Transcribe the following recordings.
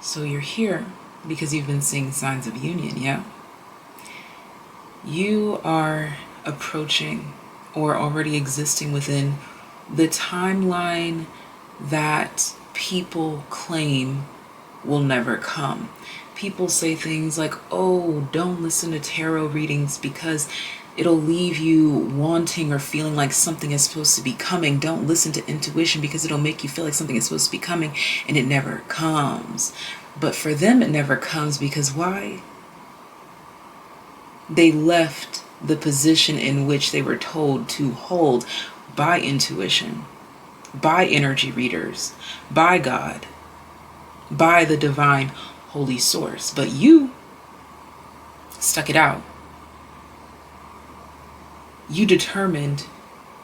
So you're here because you've been seeing signs of union, yeah? You are approaching or already existing within the timeline that people claim will never come. People say things like, oh, don't listen to tarot readings because it'll leave you wanting or feeling like something is supposed to be coming. Don't listen to intuition because it'll make you feel like something is supposed to be coming, and it never comes. But for them, it never comes because why? They left the position in which they were told to hold by intuition, by energy readers, by God, by the divine holy source. But you stuck it out. You determined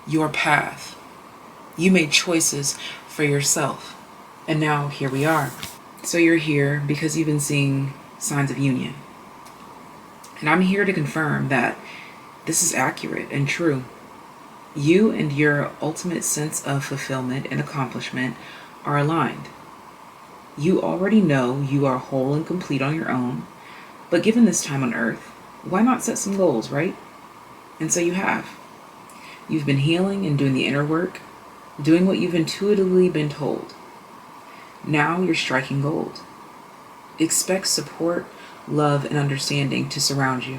your path. You made choices for yourself. And now here we are. So you're here because you've been seeing signs of union. And I'm here to confirm that this is accurate and true. You and your ultimate sense of fulfillment and accomplishment are aligned. You already know you are whole and complete on your own, but given this time on earth, why not set some goals, right? And so you have. You've been healing and doing the inner work, doing what you've intuitively been told. Now you're striking gold. Expect support, love, and understanding to surround you.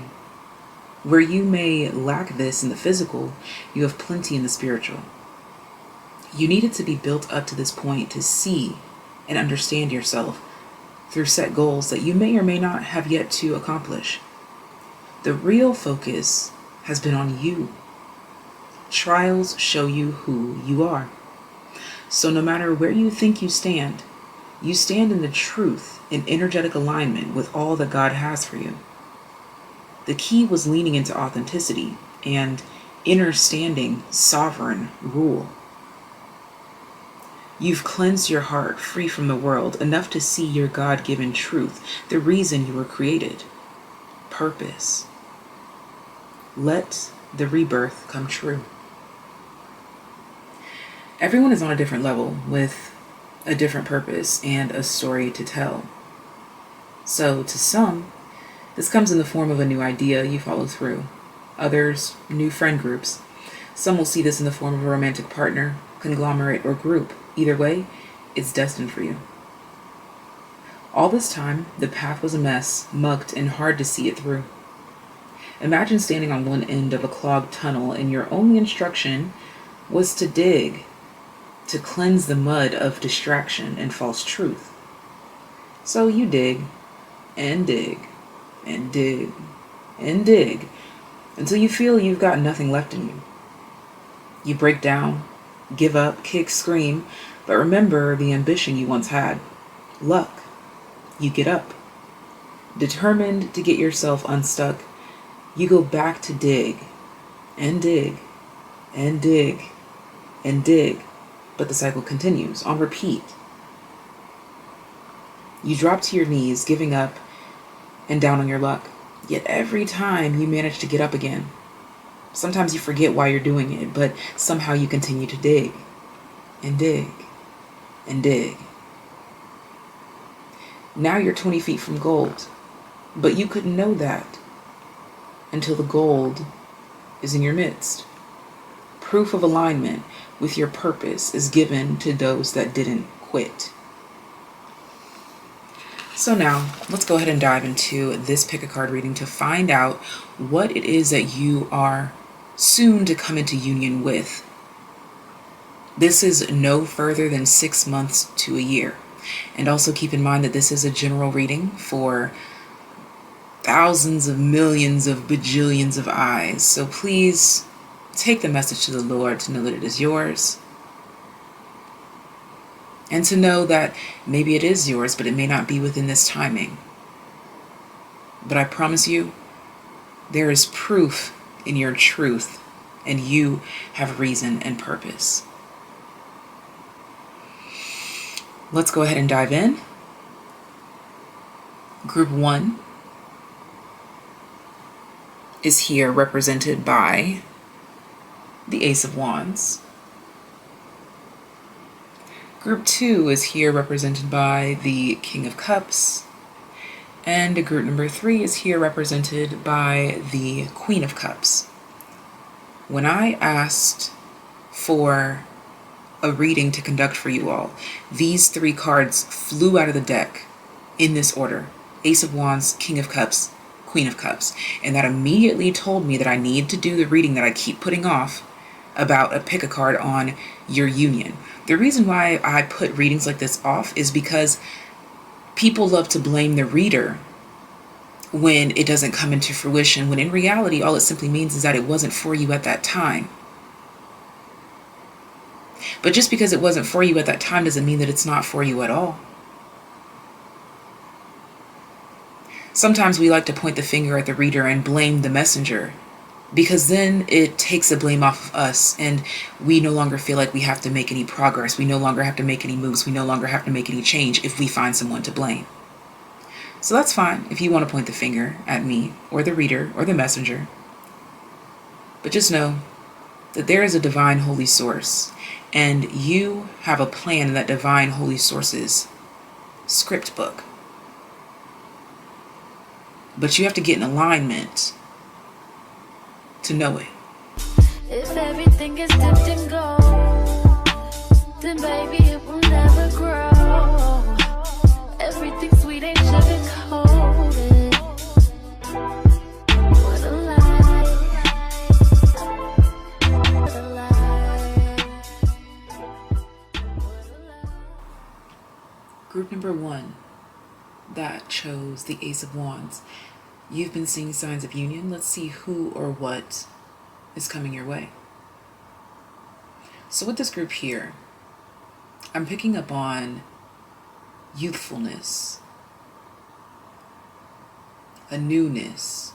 Where you may lack this in the physical, you have plenty in the spiritual. You needed to be built up to this point to see and understand yourself through set goals that you may or may not have yet to accomplish. The real focus has been on you. Trials show you who you are. So no matter where you think you stand in the truth in energetic alignment with all that God has for you. The key was leaning into authenticity and understanding sovereign rule. You've cleansed your heart free from the world enough to see your God-given truth, the reason you were created. Purpose. Let the rebirth come true. Everyone is on a different level with a different purpose and a story to tell. So to some, this comes in the form of a new idea you follow through. Others, new friend groups. Some will see this in the form of a romantic partner, conglomerate, or group. Either way, it's destined for you. All this time, the path was a mess, mucked, and hard to see it through. Imagine standing on one end of a clogged tunnel and your only instruction was to dig, to cleanse the mud of distraction and false truth. So you dig, and dig, and dig, and dig, until you feel you've got nothing left in you. You break down, give up, kick, scream, but remember the ambition you once had. Luck. You get up. Determined to get yourself unstuck, you go back to dig, and dig, and dig, and dig, but the cycle continues on repeat. You drop to your knees, giving up and down on your luck, yet every time you manage to get up again. Sometimes you forget why you're doing it, but somehow you continue to dig, and dig, and dig. Now you're 20 feet from gold, but you couldn't know that until the gold is in your midst. Proof of alignment with your purpose is given to those that didn't quit. So now, let's go ahead and dive into this pick a card reading to find out what it is that you are soon to come into union with. This is no further than 6 months to a year. And also keep in mind that this is a general reading for thousands of millions of bajillions of eyes. So please take the message to the Lord to know that it is yours. And to know that maybe it is yours, but it may not be within this timing. But I promise you, there is proof in your truth, and you have reason and purpose. Let's go ahead and dive in. Group 1 is here represented by the Ace of Wands. Group 2 is here represented by the King of Cups. And group number 3 is here represented by the Queen of Cups. When I asked for a reading to conduct for you all, these 3 cards flew out of the deck in this order: Ace of Wands, King of Cups, Queen of Cups. And that immediately told me that I need to do the reading that I keep putting off about a pick a card on your union. The reason why I put readings like this off is because people love to blame the reader when it doesn't come into fruition, when in reality, all it simply means is that it wasn't for you at that time. But just because it wasn't for you at that time doesn't mean that it's not for you at all. Sometimes we like to point the finger at the reader and blame the messenger, because then it takes the blame off of us and we no longer feel like we have to make any progress. We no longer have to make any moves. We no longer have to make any change if we find someone to blame. So that's fine if you want to point the finger at me or the reader or the messenger. But just know that there is a divine holy source, and you have a plan in that divine holy source's script book. But you have to get in alignment to know it. If everything is dipped in gold, then baby it will never grow. Everything sweet ain't sugar coated. What a lie. What a lie. Group number 1 that chose the Ace of Wands. You've been seeing signs of union. Let's see who or what is coming your way. So with this group here, I'm picking up on youthfulness, a newness.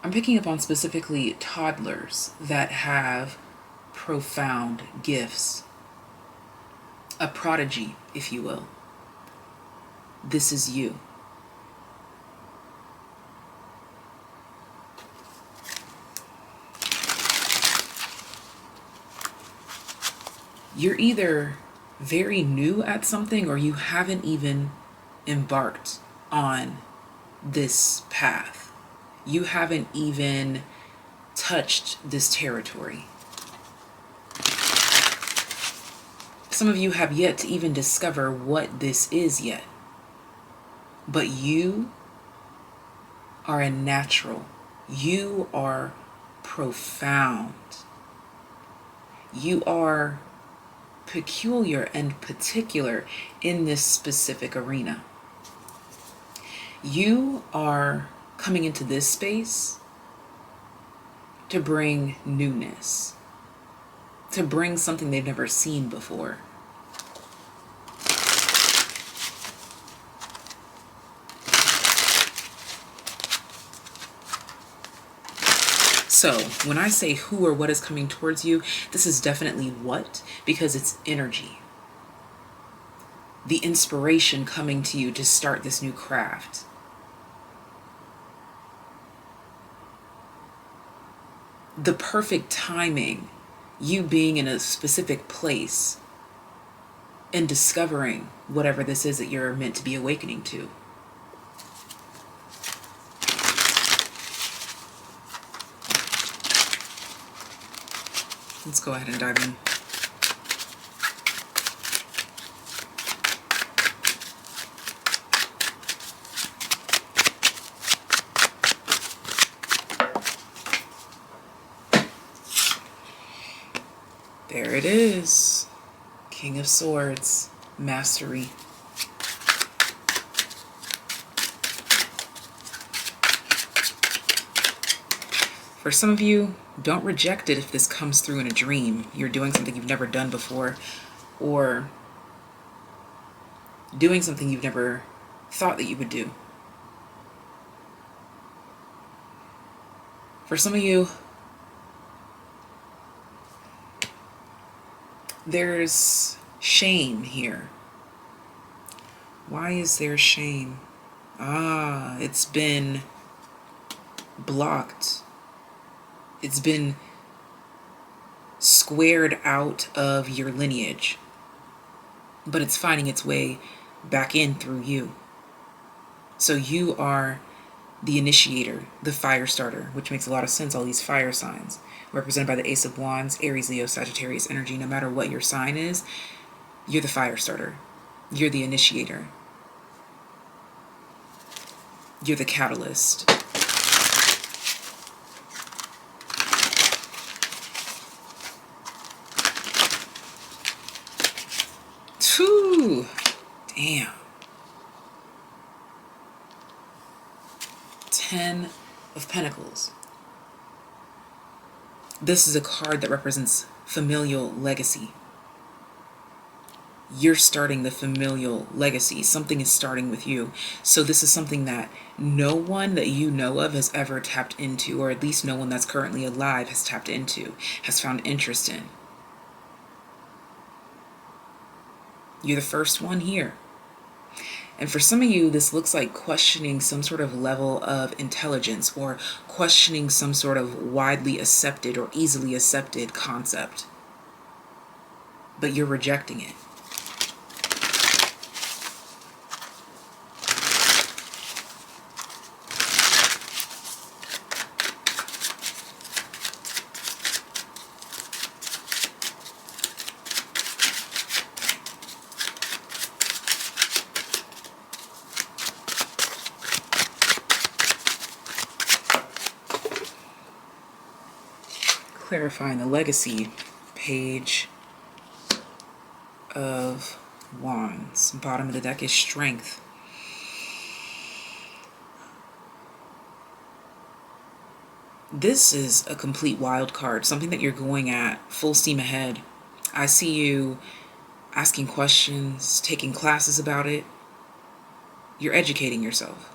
I'm picking up on specifically toddlers that have profound gifts, a prodigy, if you will. This is you. You're either very new at something or you haven't even embarked on this path. You haven't even touched this territory. Some of you have yet to even discover what this is yet. But you are a natural. You are profound. You are peculiar and particular in this specific arena. You are coming into this space to bring newness, to bring something they've never seen before. So when I say who or what is coming towards you, this is definitely what, because it's energy. The inspiration coming to you to start this new craft. The perfect timing, you being in a specific place and discovering whatever this is that you're meant to be awakening to. Let's go ahead and dive in. There it is. King of Swords, mastery. For some of you, don't reject it if this comes through in a dream. You're doing something you've never done before, or doing something you've never thought that you would do. For some of you, there's shame here. Why is there shame? It's been blocked. It's been squared out of your lineage, but it's finding its way back in through you. So you are the initiator, the fire starter, which makes a lot of sense. All these fire signs represented by the Ace of Wands, Aries, Leo, Sagittarius energy. No matter what your sign is, you're the fire starter. You're the initiator. You're the catalyst. Whew. Damn. 10 of Pentacles. This is a card that represents familial legacy. You're starting the familial legacy. Something is starting with you. So this is something that no one that you know of has ever tapped into, or at least no one that's currently alive has tapped into, has found interest in. You're the first one here. And for some of you, this looks like questioning some sort of level of intelligence, or questioning some sort of widely accepted or easily accepted concept. But you're rejecting it. Clarifying the legacy, Page of Wands. Bottom of the deck is Strength. This is a complete wild card, something that you're going at full steam ahead. I see you asking questions, taking classes about it. You're educating yourself.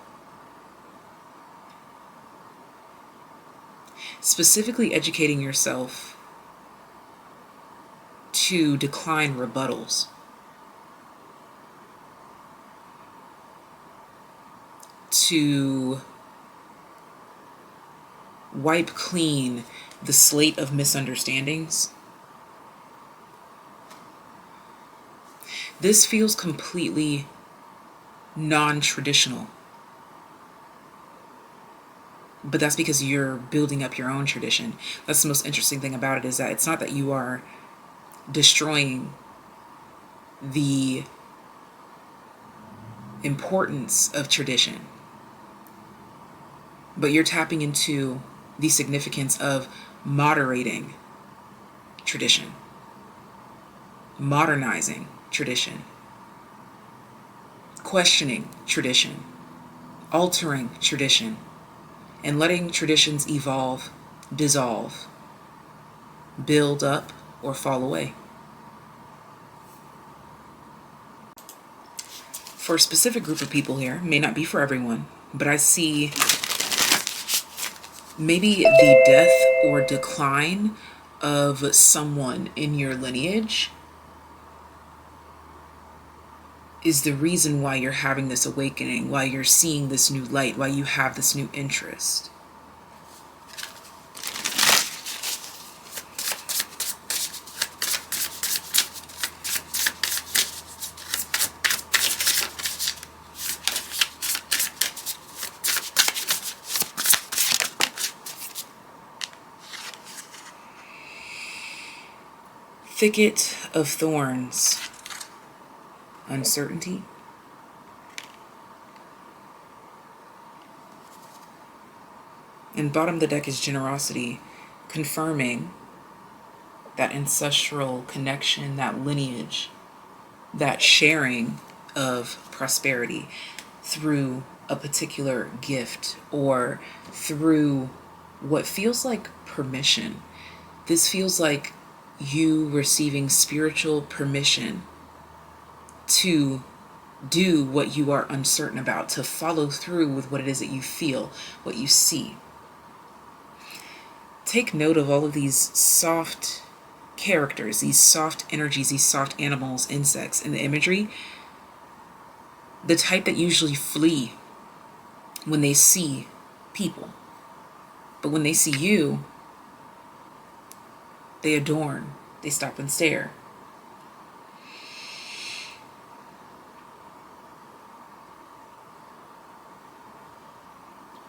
Specifically educating yourself to decline rebuttals. To wipe clean the slate of misunderstandings. This feels completely non-traditional. But that's because you're building up your own tradition. That's the most interesting thing about it, is that it's not that you are destroying the importance of tradition, but you're tapping into the significance of moderating tradition, modernizing tradition, questioning tradition, altering tradition, and letting traditions evolve, dissolve, build up, or fall away. For a specific group of people here, may not be for everyone, but I see maybe the death or decline of someone in your lineage is the reason why you're having this awakening, why you're seeing this new light, why you have this new interest. Thicket of Thorns. Uncertainty. And bottom of the deck is Generosity, confirming that ancestral connection, that lineage, that sharing of prosperity through a particular gift, or through what feels like permission. This feels like you receiving spiritual permission to do what you are uncertain about, to follow through with what it is that you feel, what you see. Take note of all of these soft characters, these soft energies, these soft animals, insects in the imagery. The type that usually flee when they see people. But when they see you, They adorn. They stop and stare.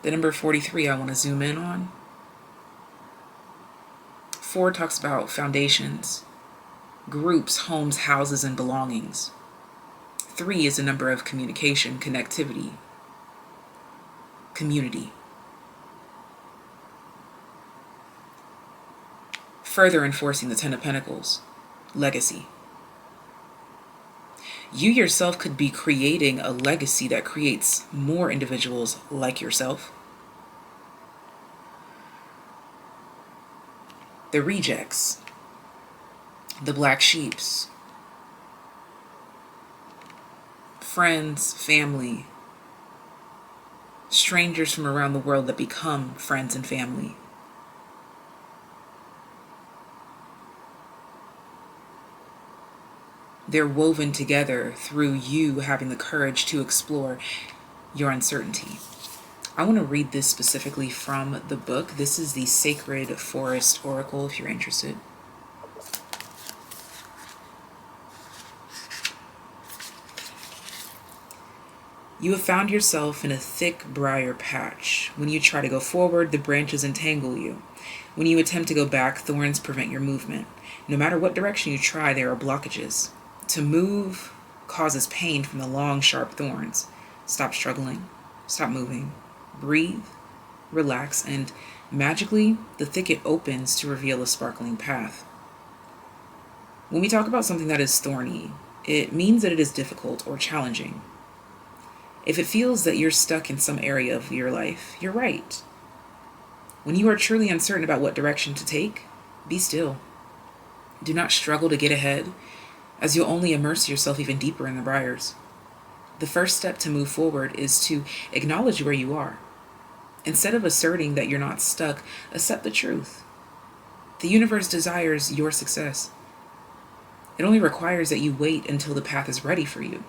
The number 43 I want to zoom in on. 4 talks about foundations, groups, homes, houses, and belongings. 3 is a number of communication, connectivity, community. Further enforcing the 10 of Pentacles, legacy. You yourself could be creating a legacy that creates more individuals like yourself. The rejects, the black sheeps, friends, family, strangers from around the world that become friends and family. They're woven together through you having the courage to explore your uncertainty. I want to read this specifically from the book. This is the Sacred Forest Oracle, if you're interested. You have found yourself in a thick briar patch. When you try to go forward, the branches entangle you. When you attempt to go back, thorns prevent your movement. No matter what direction you try, there are blockages. To move causes pain from the long, sharp thorns. Stop struggling. Stop moving. Breathe, relax, and magically, the thicket opens to reveal a sparkling path. When we talk about something that is thorny, it means that it is difficult or challenging. If it feels that you're stuck in some area of your life, you're right. When you are truly uncertain about what direction to take, be still. Do not struggle to get ahead, as you'll only immerse yourself even deeper in the briars. The first step to move forward is to acknowledge where you are. Instead of asserting that you're not stuck, accept the truth. The universe desires your success. It only requires that you wait until the path is ready for you.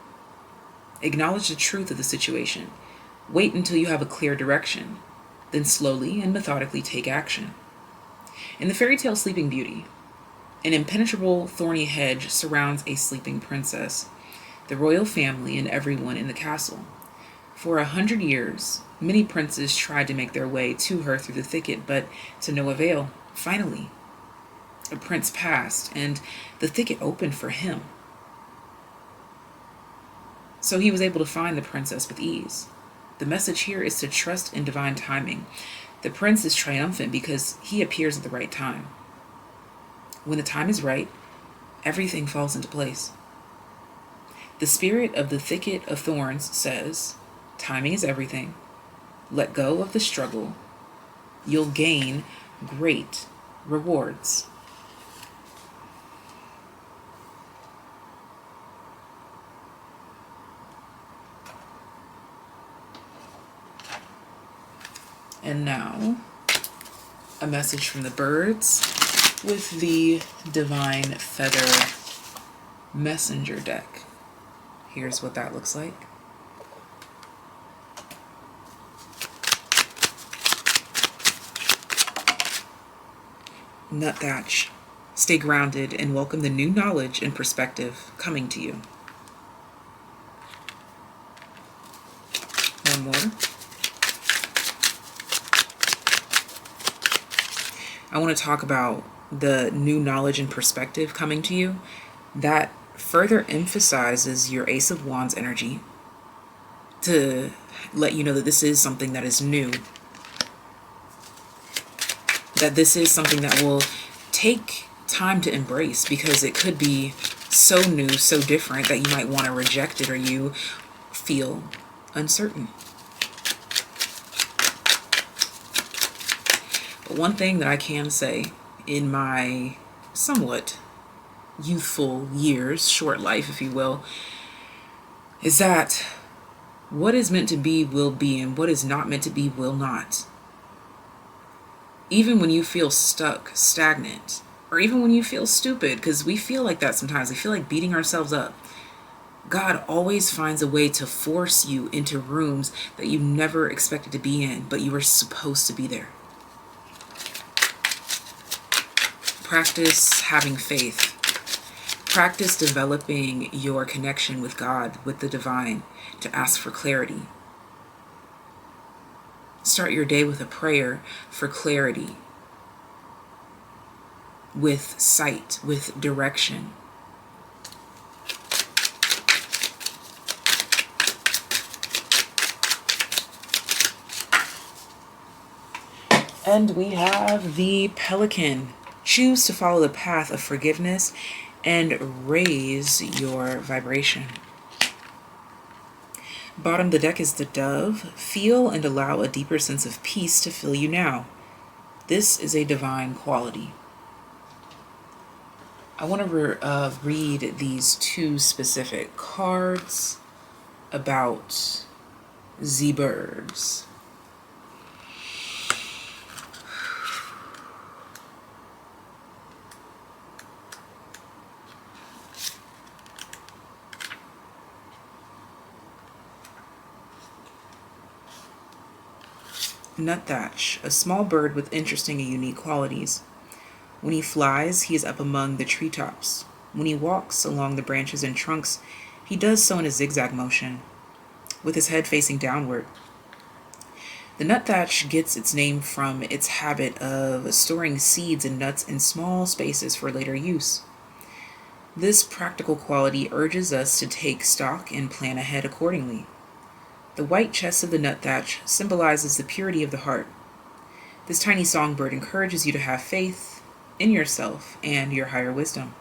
Acknowledge the truth of the situation. Wait until you have a clear direction. Then slowly and methodically take action. In the fairy tale Sleeping Beauty, an impenetrable thorny hedge surrounds a sleeping princess, the royal family, and everyone in the castle. For 100 years, many princes tried to make their way to her through the thicket, but to no avail. Finally, a prince passed, and the thicket opened for him. So he was able to find the princess with ease. The message here is to trust in divine timing. The prince is triumphant because he appears at the right time. When the time is right, everything falls into place. The spirit of the thicket of thorns says, timing is everything. Let go of the struggle. You'll gain great rewards. And now, a message from the birds with the Divine Feather Messenger deck. Here's what that looks like. Nuthatch. Stay grounded and welcome the new knowledge and perspective coming to you. One more. I want to talk about the new knowledge and perspective coming to you. That further emphasizes your Ace of Wands energy to let you know that this is something that is new. That this is something that will take time to embrace because it could be so new, so different that you might want to reject it or you feel uncertain. But one thing that I can say in my somewhat youthful years, short life, if you will, is that what is meant to be will be, and what is not meant to be will not. Even when you feel stuck, stagnant, or even when you feel stupid, because we feel like that sometimes, we feel like beating ourselves up. God always finds a way to force you into rooms that you never expected to be in, but you were supposed to be there. practice having faith. Practice developing your connection with God, with the divine, to ask for clarity. Start your day with a prayer for clarity, with sight, with direction. And we have the Pelican. Choose to follow the path of forgiveness and raise your vibration. Bottom of the deck is the Dove. Feel and allow a deeper sense of peace to fill you now. This is a divine quality. I want to read these two specific cards about Z-birds. Nuthatch, a small bird with interesting and unique qualities. When he flies, he is up among the treetops. When he walks along the branches and trunks, he does so in a zigzag motion, with his head facing downward. The nuthatch gets its name from its habit of storing seeds and nuts in small spaces for later use. This practical quality urges us to take stock and plan ahead accordingly. The white chest of the nuthatch symbolizes the purity of the heart. This tiny songbird encourages you to have faith in yourself and your higher wisdom.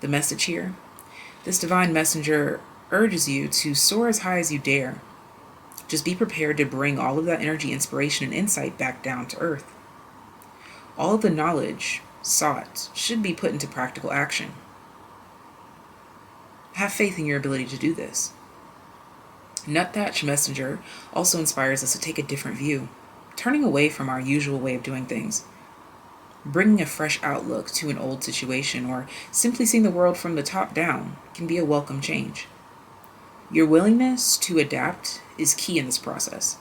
The message here: this divine messenger urges you to soar as high as you dare. Just be prepared to bring all of that energy, inspiration, and insight back down to earth. All of the knowledge sought should be put into practical action. Have faith in your ability to do this. Nuthatch Messenger also inspires us to take a different view, turning away from our usual way of doing things, bringing a fresh outlook to an old situation, or simply seeing the world from the top down can be a welcome change. Your willingness to adapt is key in this process.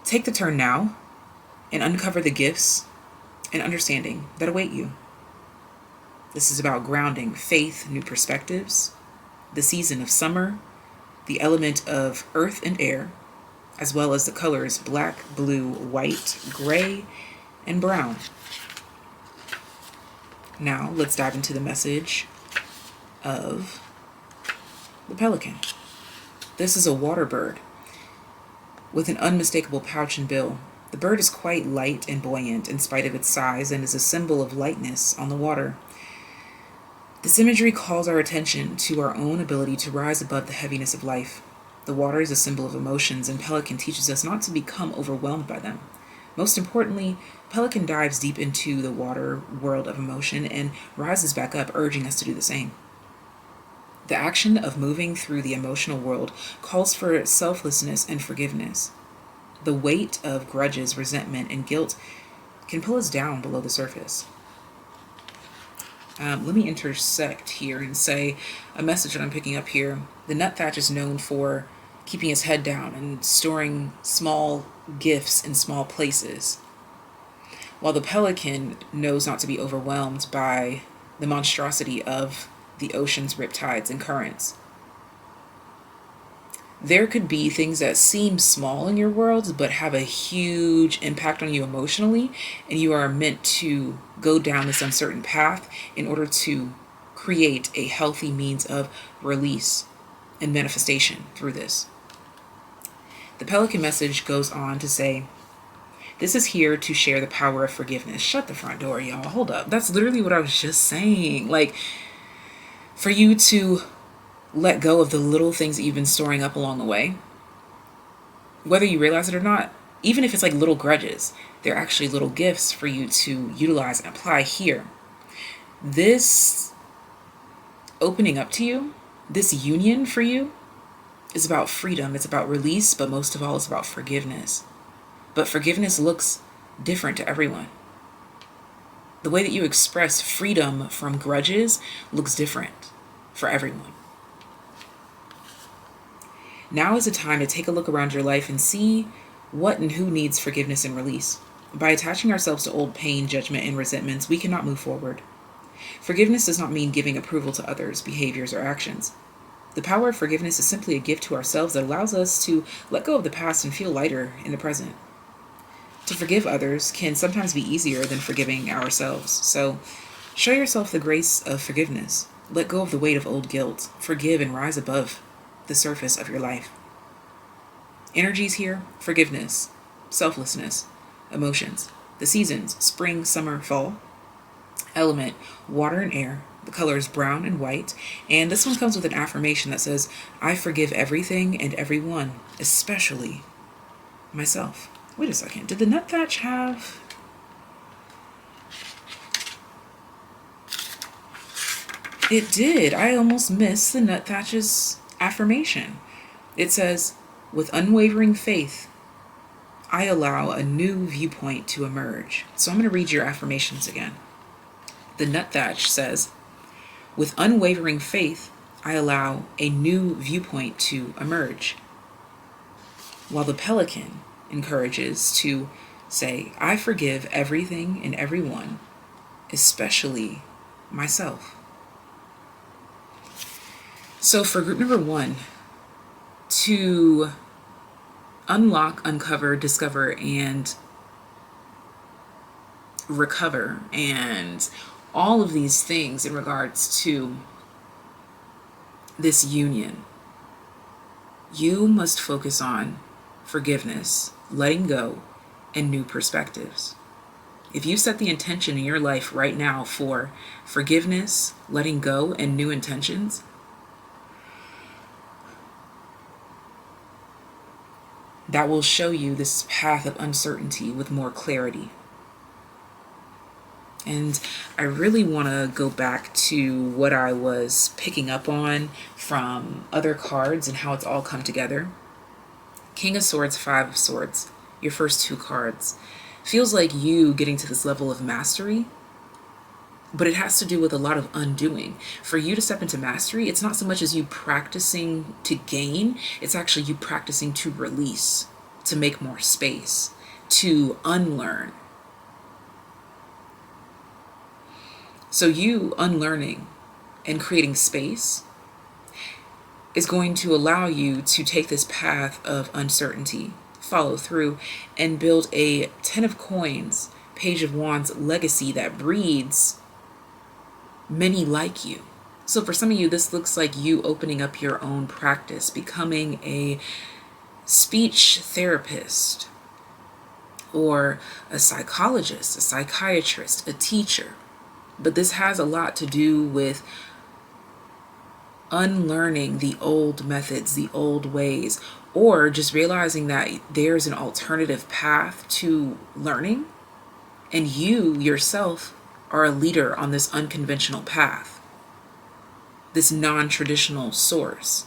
Take the turn now and uncover the gifts and understanding that await you. This is about grounding, faith, new perspectives, the season of summer, the element of earth and air, as well as the colors black, blue, white, gray, and brown. Now let's dive into the message of the pelican. This is a water bird with an unmistakable pouch and bill. The bird is quite light and buoyant in spite of its size and is a symbol of lightness on the water. This imagery calls our attention to our own ability to rise above the heaviness of life. The water is a symbol of emotions, and pelican teaches us not to become overwhelmed by them. Most importantly, pelican dives deep into the water world of emotion and rises back up, urging us to do the same. The action of moving through the emotional world calls for selflessness and forgiveness. The weight of grudges, resentment, and guilt can pull us down below the surface. Let me intersect here and say a message that I'm picking up here. The nuthatch is known for keeping his head down and storing small gifts in small places, while the pelican knows not to be overwhelmed by the monstrosity of the ocean's riptides and currents. There could be things that seem small in your world but have a huge impact on you emotionally, and you are meant to go down this uncertain path in order to create a healthy means of release and manifestation through this. The pelican message goes on to say, this is here to share the power of forgiveness. Shut the front door, y'all. Hold up. That's literally what I was just saying. Like, for you to let go of the little things that you've been storing up along the way, whether you realize it or not. Even if it's like little grudges, they're actually little gifts for you to utilize and apply here. This opening up to you, this union for you, is about freedom. It's about release, but most of all, it's about forgiveness. But forgiveness looks different to everyone. The way that you express freedom from grudges looks different for everyone. Now is the time to take a look around your life and see what and who needs forgiveness and release. By attaching ourselves to old pain, judgment, and resentments, we cannot move forward. Forgiveness does not mean giving approval to others' behaviors or actions. The power of forgiveness is simply a gift to ourselves that allows us to let go of the past and feel lighter in the present. To forgive others can sometimes be easier than forgiving ourselves. So, show yourself the grace of forgiveness. Let go of the weight of old guilt. Forgive and rise above the surface of your life. Energies here: forgiveness, selflessness, emotions. The seasons: spring, summer, fall. Element: water and air. The color is brown and white. And this one comes with an affirmation that says, I forgive everything and everyone, especially myself. Wait a second. Did the nut thatch have... It did. I almost missed the nut thatch's affirmation. It says, with unwavering faith, I allow a new viewpoint to emerge. So I'm going to read your affirmations again. The nut thatch says, with unwavering faith, I allow a new viewpoint to emerge. While the pelican encourages to say, I forgive everything and everyone, especially myself. So for group number 1, to unlock, uncover, discover, and recover, and all of these things in regards to this union, you must focus on forgiveness, letting go, and new perspectives. If you set the intention in your life right now for forgiveness, letting go, and new intentions, that will show you this path of uncertainty with more clarity. And I really want to go back to what I was picking up on from other cards and how it's all come together. King of Swords, Five of Swords, your first 2 cards, feels like you getting to this level of mastery, but it has to do with a lot of undoing. For you to step into mastery, it's not so much as you practicing to gain, it's actually you practicing to release, to make more space, to unlearn. So you unlearning and creating space is going to allow you to take this path of uncertainty, follow through, and build a 10 of Coins, Page of Wands legacy that breeds many like you. So for some of you, this looks like you opening up your own practice, becoming a speech therapist, or a psychologist, a psychiatrist, a teacher. But this has a lot to do with unlearning the old methods, the old ways, or just realizing that there's an alternative path to learning, and you yourself are a leader on this unconventional path, this non-traditional source.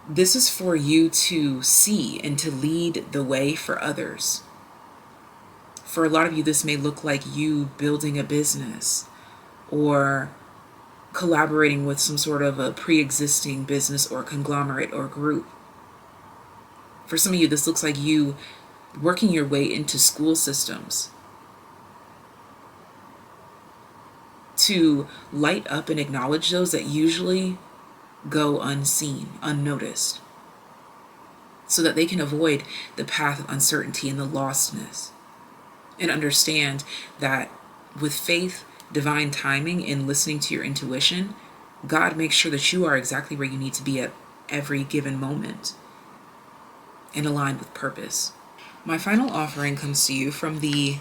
This is for you to see and to lead the way for others. For a lot of you, this may look like you building a business or collaborating with some sort of a pre-existing business or conglomerate or group. For some of you, this looks like you working your way into school systems to light up and acknowledge those that usually go unseen, unnoticed, so that they can avoid the path of uncertainty and the lostness, and understand that with faith, divine timing, and listening to your intuition, God makes sure that you are exactly where you need to be at every given moment and aligned with purpose. My final offering comes to you from the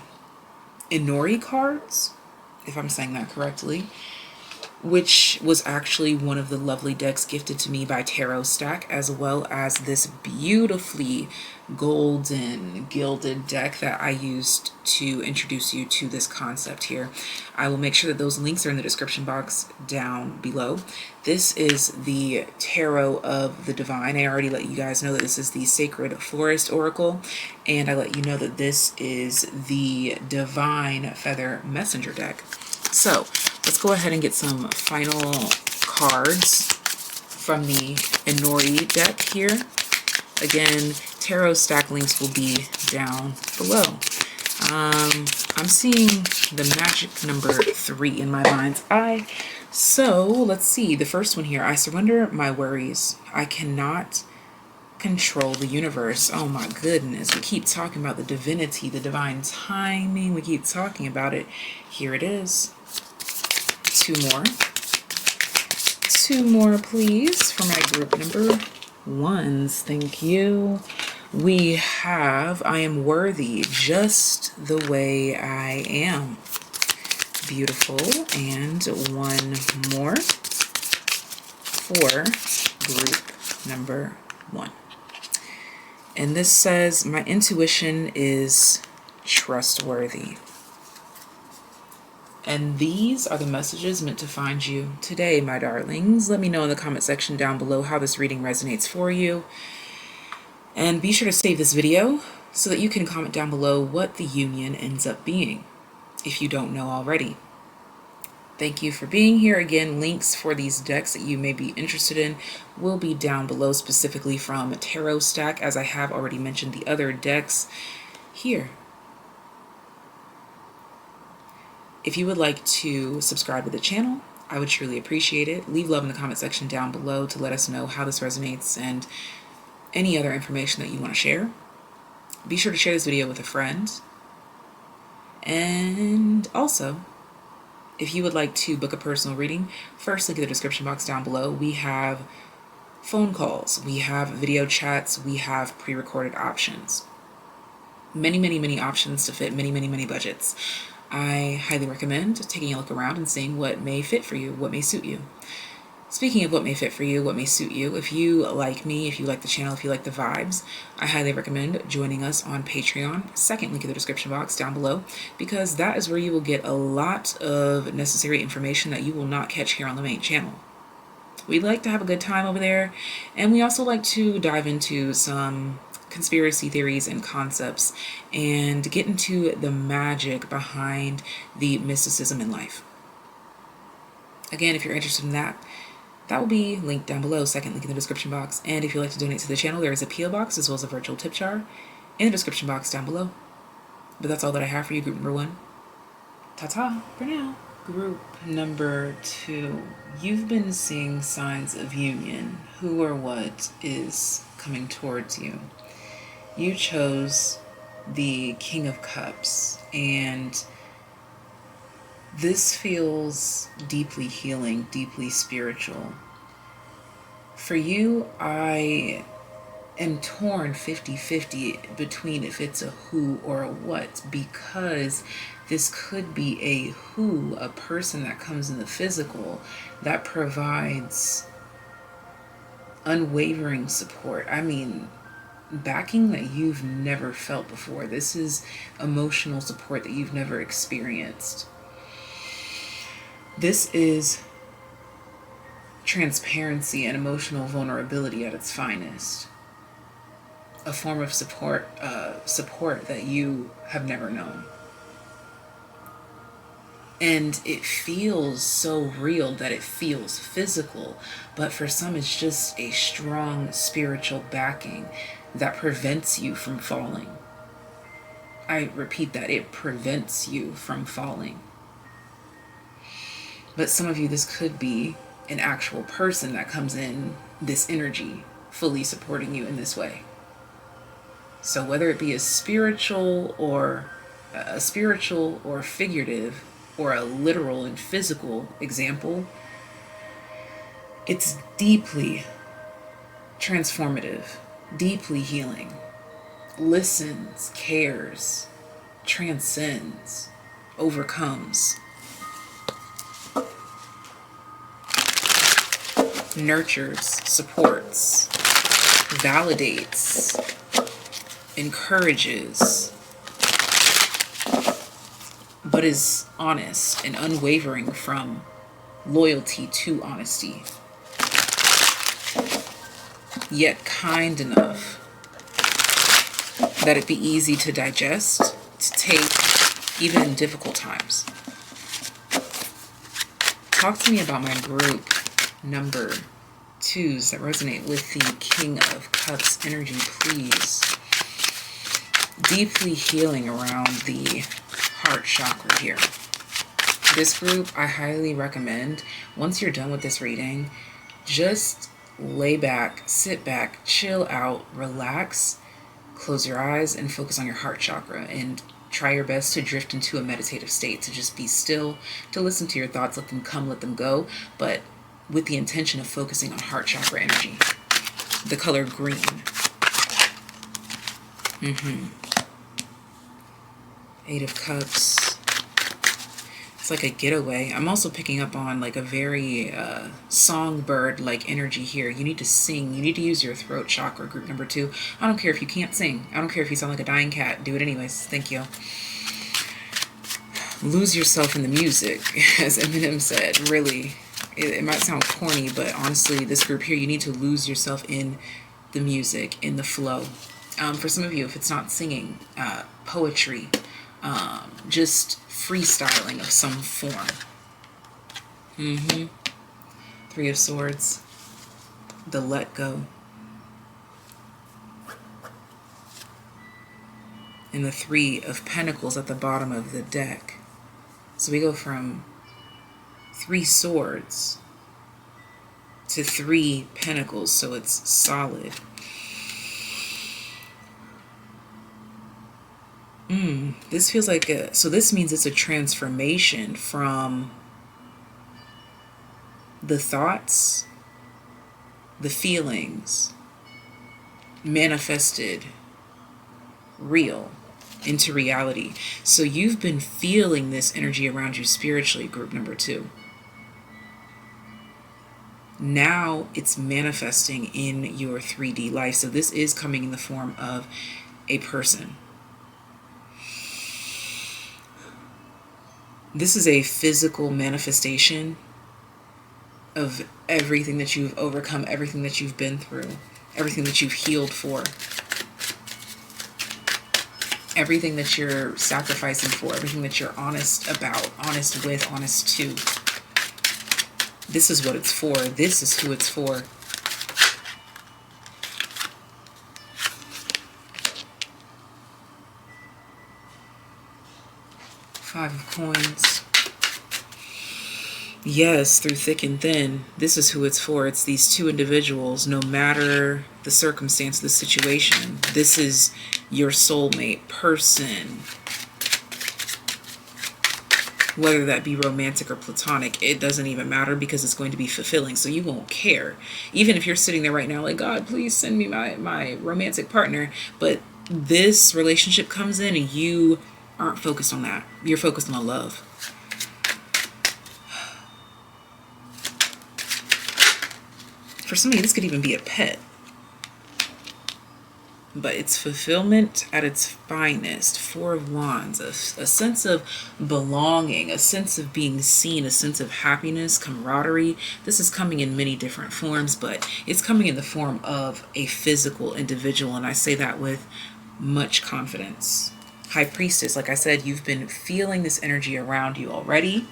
Inori cards, if I'm saying that correctly, which was actually one of the lovely decks gifted to me by Tarot Stack, as well as this beautifully golden gilded deck that I used to introduce you to this concept here. I will make sure that those links are in the description box down below. This is the Tarot of the Divine. I already let you guys know that this is the Sacred Florist Oracle, and I let you know that this is the Divine Feather Messenger deck. So let's go ahead and get some final cards from the Inori deck here. Again, tarot stack links will be down below. I'm seeing the magic number 3 in my mind's eye. So let's see. The first one here, I surrender my worries. I cannot control the universe. Oh my goodness. We keep talking about the divinity, the divine timing. We keep talking about it. Here it is. 2 more. 2 more, please, for my group number 1s. Thank you. We have, I am worthy just the way I am. Beautiful. And 1 more for group number 1. And this says, my intuition is trustworthy. And these are the messages meant to find you today, my darlings. Let me know in the comment section down below how this reading resonates for you. And be sure to save this video so that you can comment down below what the union ends up being, if you don't know already. Thank you for being here. Again, links for these decks that you may be interested in will be down below, specifically from Tarot Stack, as I have already mentioned the other decks here. If you would like to subscribe to the channel, I would truly appreciate it. Leave love in the comment section down below to let us know how this resonates and any other information that you want to share. Be sure to share this video with a friend. And also, if you would like to book a personal reading, first link in the description box down below. We have phone calls, we have video chats, we have pre-recorded options. Many options to fit many budgets. I highly recommend taking a look around and seeing what may fit for you, what may suit you. Speaking of what may fit for you, what may suit you, if you like me, if you like the channel, if you like the vibes, I highly recommend joining us on Patreon. Second link in the description box down below, because that is where you will get a lot of necessary information that you will not catch here on the main channel. We like to have a good time over there, and we also like to dive into some conspiracy theories and concepts and get into the magic behind the mysticism in life. Again, if you're interested in that, that will be linked down below, second link in the description box. And if you'd like to donate to the channel, there is a P.O. box as well as a virtual tip jar in the description box down below. But that's all that I have for you, group number 1. Ta-ta for now. Group number 2. You've been seeing signs of union. Who or what is coming towards you? You chose the King of Cups, and this feels deeply healing, deeply spiritual. For you, I am torn 50-50 between if it's a who or a what, because this could be a who, a person that comes in the physical that provides unwavering support. I mean, backing that you've never felt before. This is emotional support that you've never experienced. This is transparency and emotional vulnerability at its finest. A form of support that you have never known. And it feels so real that it feels physical, but for some it's just a strong spiritual backing that prevents you from falling. I repeat that, it prevents you from falling. But some of you, this could be an actual person that comes in, this energy, fully supporting you in this way. So whether it be a spiritual or figurative, or a literal and physical example, it's deeply transformative, deeply healing, listens, cares, transcends, overcomes, nurtures, supports, validates, encourages, but is honest and unwavering from loyalty to honesty, yet kind enough that it be easy to digest, to take, even in difficult times. Talk to me about my group number twos that resonate with the King of Cups energy, please. Deeply healing around the heart chakra here. This group, I highly recommend, once you're done with this reading, just lay back, sit back, chill out, relax, close your eyes, and focus on your heart chakra. And try your best to drift into a meditative state, to just be still, to listen to your thoughts, let them come, let them go, but with the intention of focusing on heart chakra energy. The color green. Eight of Cups. It's like a getaway. I'm also picking up on like a very songbird-like energy here. You need to sing. You need to use your throat chakra, group number 2. I don't care if you can't sing. I don't care if you sound like a dying cat. Do it anyways. Thank you. Lose yourself in the music, as Eminem said. Really, it might sound corny, but honestly, this group here, you need to lose yourself in the music, in the flow. For some of you, if it's not singing, poetry, just freestyling of some form. Three of Swords. The let go. And the Three of Pentacles at the bottom of the deck. So we go from 3 swords to 3 pentacles, so it's solid. This feels like so this means it's a transformation from the thoughts, the feelings, manifested real into reality. So you've been feeling this energy around you spiritually, group number 2. Now it's manifesting in your 3D life. So this is coming in the form of a person. This is a physical manifestation of everything that you've overcome, everything that you've been through, everything that you've healed for, everything that you're sacrificing for, everything that you're honest about, honest with, honest to. This is what it's for. This is who it's for. Five of Coins. Yes, through thick and thin, this is who it's for. It's these 2 individuals, no matter the circumstance, the situation. This is your soulmate person. Whether that be romantic or platonic, it doesn't even matter, because it's going to be fulfilling, so you won't care. Even if you're sitting there right now like, God, please send me my romantic partner. But this relationship comes in and you aren't focused on that. You're focused on the love. For some of you, this could even be a pet. But it's fulfillment at its finest. 4 of Wands. A sense of belonging, a sense of being seen, a sense of happiness, camaraderie. This is coming in many different forms, but it's coming in the form of a physical individual, and I say that with much confidence. High Priestess, like I said, you've been feeling this energy around you already.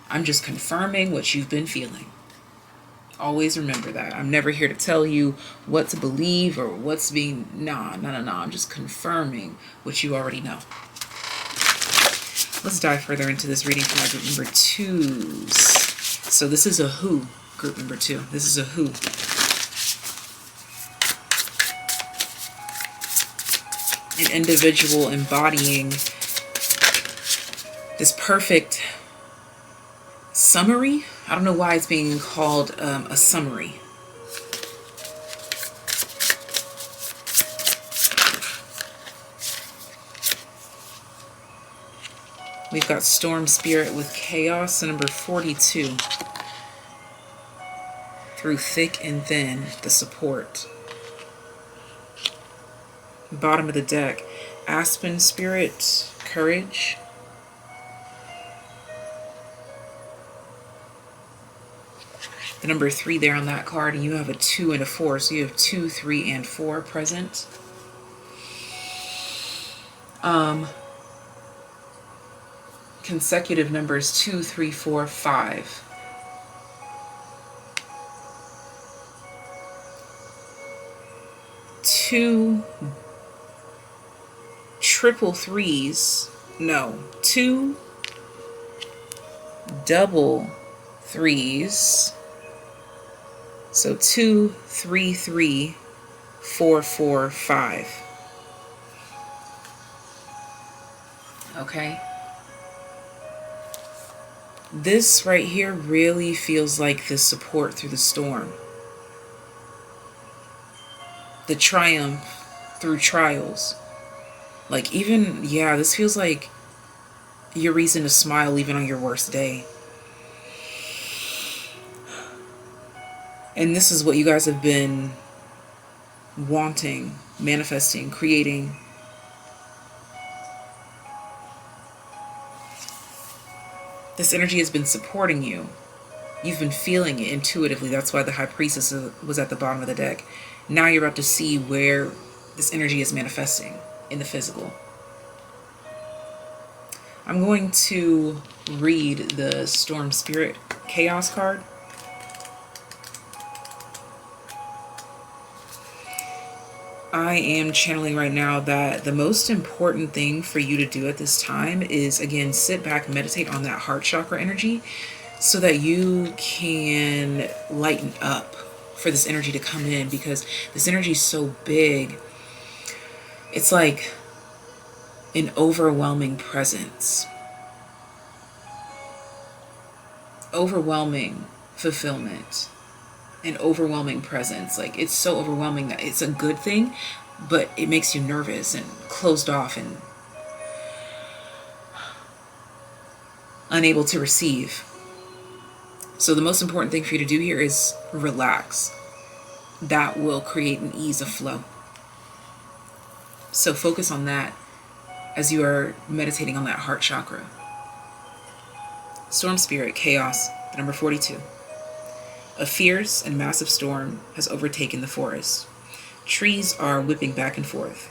I'm just confirming what you've been feeling. Always remember that. I'm never here to tell you what to believe or what's being... Nah. I'm just confirming what you already know. Let's dive further into this reading for my group number 2s. So this is a who, group number 2. This is a who. An individual embodying this perfect summary. I don't know why it's being called a summary. We've got Storm Spirit with Chaos, number 42. Through thick and thin, the support. Bottom of the deck, Aspen Spirit, Courage. The number 3 there on that card, and you have a 2 and a 4, so you have 2, 3, and 4 present. Consecutive numbers 2, 3, 4, 5. two triple threes. No, two double threes. So 2, 3, 3, 4, 4, 5. Okay. This right here really feels like the support through the storm. The triumph through trials. Like even, yeah, this feels like your reason to smile even on your worst day. And this is what you guys have been wanting, manifesting, creating. This energy has been supporting you. You've been feeling it intuitively. That's why the High Priestess was at the bottom of the deck. Now you're about to see where this energy is manifesting in the physical. I'm going to read the Storm Spirit Chaos card. I am channeling right now that the most important thing for you to do at this time is, again, sit back, meditate on that heart chakra energy so that you can lighten up for this energy to come in, because this energy is so big. It's like an overwhelming presence, overwhelming fulfillment, an overwhelming presence. Like, it's so overwhelming that it's a good thing, but it makes you nervous and closed off and unable to receive. So the most important thing for you to do here is relax. That will create an ease of flow. So focus on that as you are meditating on that heart chakra. Storm Spirit Chaos, the number 42. A fierce and massive storm has overtaken the forest. Trees are whipping back and forth.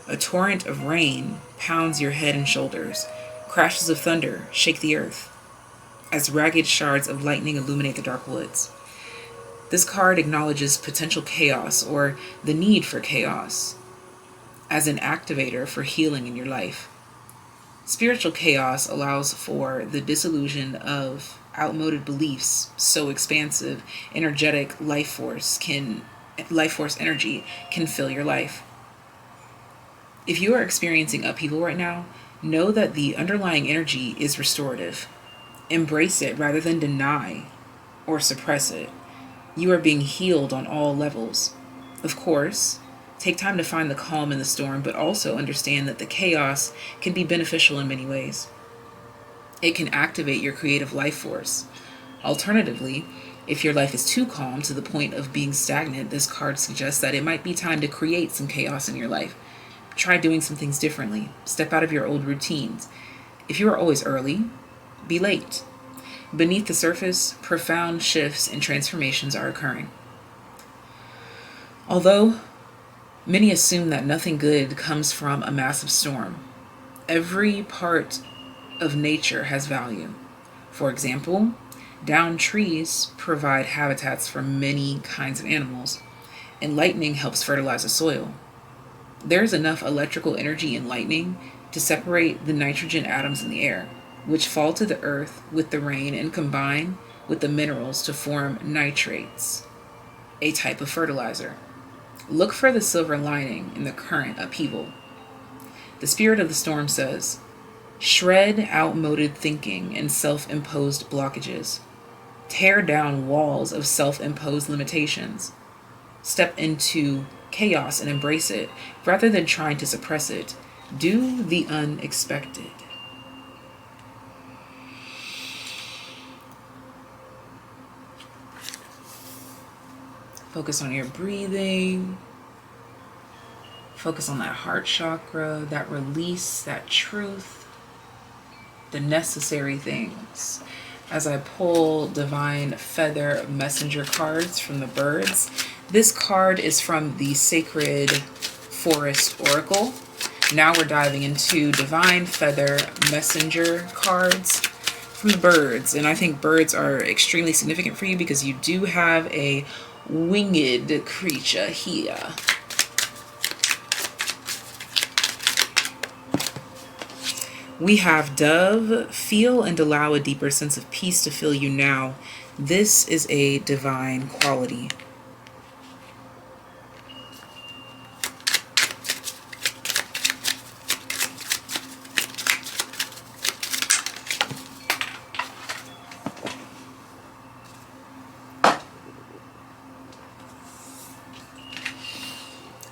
A torrent of rain pounds your head and shoulders. Crashes of thunder shake the earth as ragged shards of lightning illuminate the dark woods. This card acknowledges potential chaos, or the need for chaos, as an activator for healing in your life. Spiritual chaos allows for the dissolution of outmoded beliefs. So expansive, energetic life force energy can fill your life. If you are experiencing upheaval right now, know that the underlying energy is restorative. Embrace it rather than deny or suppress it. You are being healed on all levels. Of course, take time to find the calm in the storm, but also understand that the chaos can be beneficial in many ways. It can activate your creative life force. Alternatively, if your life is too calm to the point of being stagnant, this card suggests that it might be time to create some chaos in your life. Try doing some things differently. Step out of your old routines. If you are always early, be late. Beneath the surface, profound shifts and transformations are occurring. Although many assume that nothing good comes from a massive storm, every part of nature has value. For example, downed trees provide habitats for many kinds of animals, and lightning helps fertilize the soil. There's enough electrical energy in lightning to separate the nitrogen atoms in the air, which fall to the earth with the rain and combine with the minerals to form nitrates, a type of fertilizer. Look for the silver lining in the current upheaval. The spirit of the storm says, shred outmoded thinking and self-imposed blockages. Tear down walls of self-imposed limitations. Step into chaos and embrace it, rather than trying to suppress it. Do the unexpected. Focus on your breathing. Focus on that heart chakra, that release, that truth, the necessary things. As I pull Divine Feather Messenger cards from the birds, this card is from the Sacred Forest Oracle. Now we're diving into Divine Feather Messenger cards from the birds. And I think birds are extremely significant for you because you do have a winged creature here. We have Dove, feel and allow a deeper sense of peace to fill you now. This is a divine quality.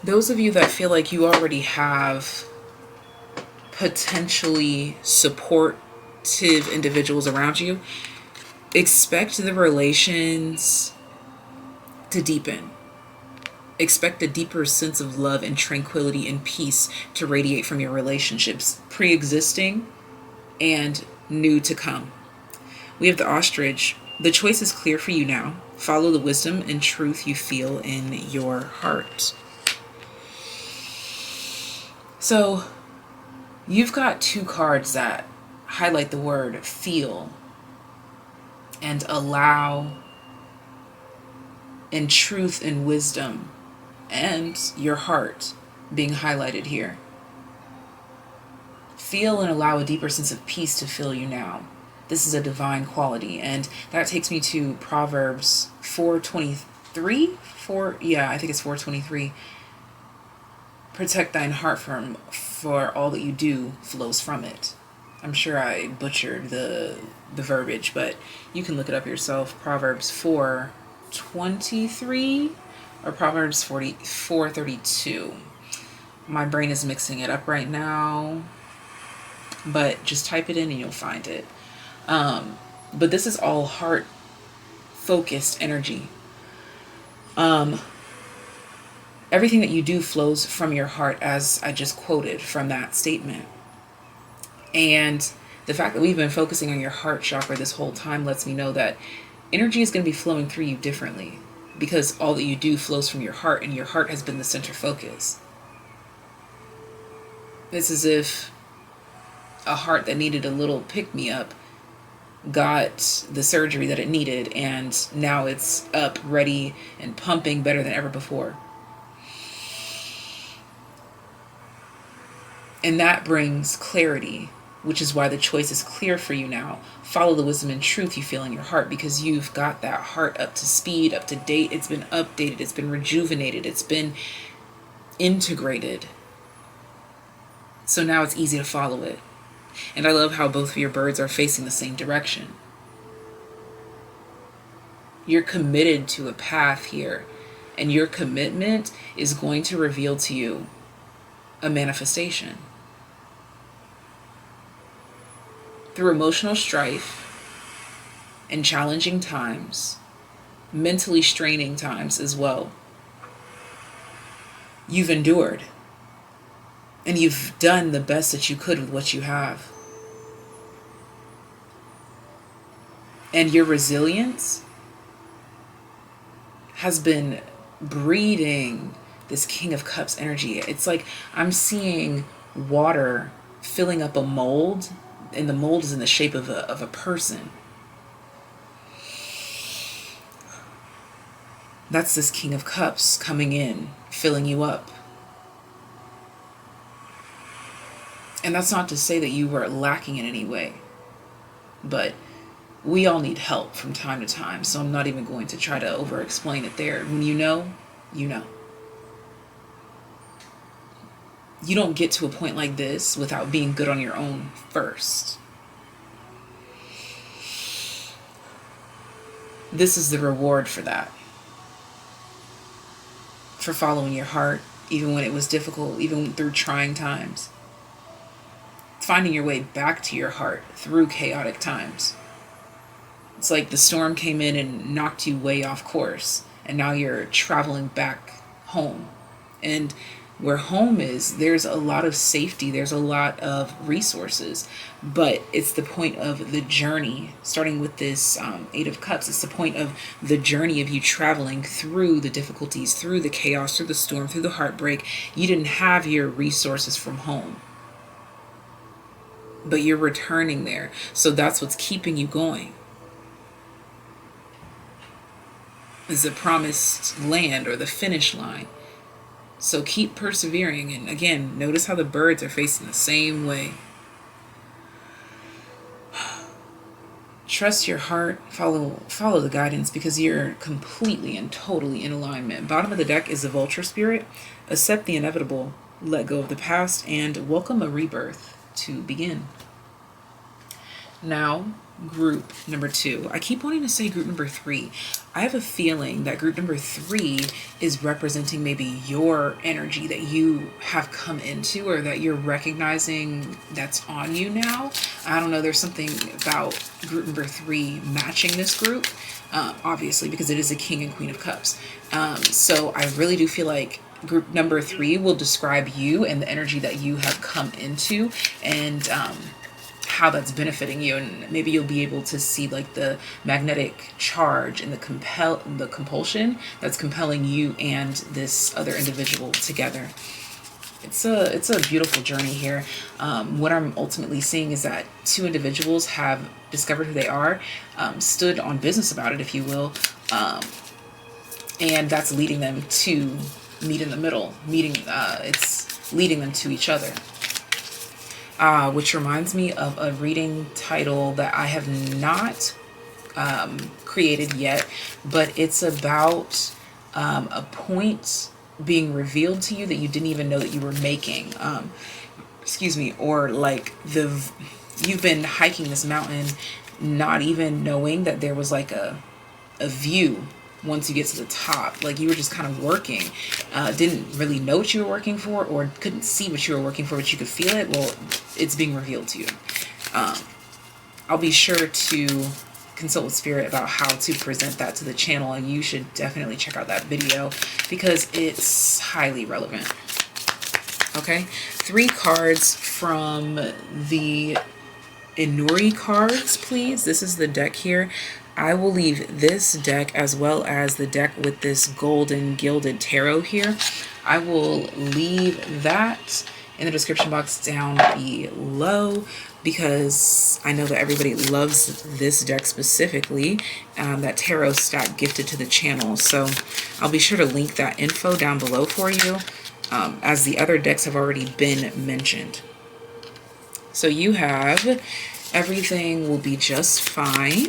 Those of you that feel like you already have potentially supportive individuals around you, expect the relations to deepen. Expect a deeper sense of love and tranquility and peace to radiate from your relationships, pre-existing and new to come. We have the ostrich. The choice is clear for you now. Follow the wisdom and truth you feel in your heart. So you've got two cards that highlight the word feel and allow and truth and wisdom and your heart being highlighted here. Feel and allow a deeper sense of peace to fill you now. This is a divine quality, and that takes me to Proverbs 4:23. I think it's 4:23. Protect thine heart for all that you do flows from it. I'm sure I butchered the verbiage, but you can look it up yourself. Proverbs 4:23 or Proverbs 4:32. My brain is mixing it up right now, but just type it in and you'll find it. But this is all heart focused energy. Everything that you do flows from your heart, as I just quoted from that statement. And the fact that we've been focusing on your heart chakra this whole time lets me know that energy is going to be flowing through you differently, because all that you do flows from your heart, and your heart has been the center focus. It's as if a heart that needed a little pick-me-up got the surgery that it needed, and now it's up, ready, and pumping better than ever before. And that brings clarity, which is why the choice is clear for you now. Follow the wisdom and truth you feel in your heart, because you've got that heart up to speed, up to date. It's been updated. It's been rejuvenated. It's been integrated. So now it's easy to follow it. And I love how both of your birds are facing the same direction. You're committed to a path here, and your commitment is going to reveal to you a manifestation. Through emotional strife and challenging times, mentally straining times as well, you've endured, and you've done the best that you could with what you have. And your resilience has been breeding this King of Cups energy. It's like I'm seeing water filling up a mold, and the mold is in the shape of a person. That's this King of Cups coming in, filling you up. And that's not to say that you were lacking in any way, but we all need help from time to time, so I'm not even going to try to over-explain it there. When you know, you know. You don't get to a point like this without being good on your own first. This is the reward for that. For following your heart, even when it was difficult, even through trying times. Finding your way back to your heart through chaotic times. It's like the storm came in and knocked you way off course, and now you're traveling back home. And where home is, there's a lot of safety, there's a lot of resources, but it's the point of the journey, starting with this Eight of Cups. It's the point of the journey of you traveling through the difficulties, through the chaos, through the storm, through the heartbreak. You didn't have your resources from home, but you're returning there. So that's what's keeping you going. Is the promised land or the finish line. So keep persevering. And again, notice how the birds are facing the same way. Trust your heart, follow the guidance, because you're completely and totally in alignment. Bottom of the deck is the Vulture Spirit. Accept the inevitable, let go of the past, and welcome a rebirth to begin. Now, group number 2. I keep wanting to say group number 3. I have a feeling that group number 3 is representing maybe your energy that you have come into, or that you're recognizing that's on you now. I don't know. There's something about group number 3 matching this group, obviously, because it is a King and Queen of Cups. So I really do feel like group number 3 will describe you and the energy that you have come into, and how that's benefiting you. And maybe you'll be able to see like the magnetic charge and the compulsion that's compelling you and this other individual together. It's a beautiful journey here. What I'm ultimately seeing is that 2 individuals have discovered who they are, stood on business about it, if you will, and that's leading them to meet in the middle. It's leading them to each other. Which reminds me of a reading title that I have not created yet, but it's about a point being revealed to you that you didn't even know that you were making. Or like you've been hiking this mountain, not even knowing that there was like a view once you get to the top. Like you were just kind of working, didn't really know what you were working for, or couldn't see what you were working for, but you could feel it. Well, it's being revealed to you. I'll be sure to consult with Spirit about how to present that to the channel, and you should definitely check out that video because it's highly relevant. Okay, 3 cards from the Inuri cards, please. This is the deck here. I will leave this deck as well as the deck with this golden gilded tarot here. I will leave that in the description box down below because I know that everybody loves this deck specifically, that tarot stack gifted to the channel. So I'll be sure to link that info down below for you, as the other decks have already been mentioned. So you have everything will be just fine.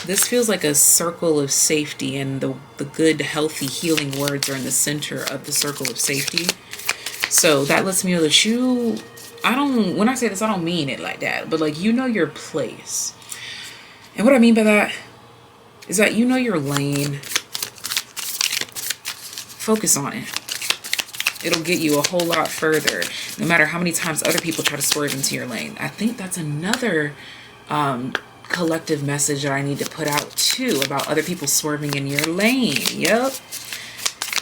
This feels like a circle of safety, and the good, healthy, healing words are in the center of the circle of safety. So that lets me know that when I say this, I don't mean it like that, but like you know your place. And what I mean by that is that you know your lane. Focus on it. It'll get you a whole lot further, no matter how many times other people try to swerve into your lane. I think that's another collective message that I need to put out too, about other people swerving in your lane. Yep.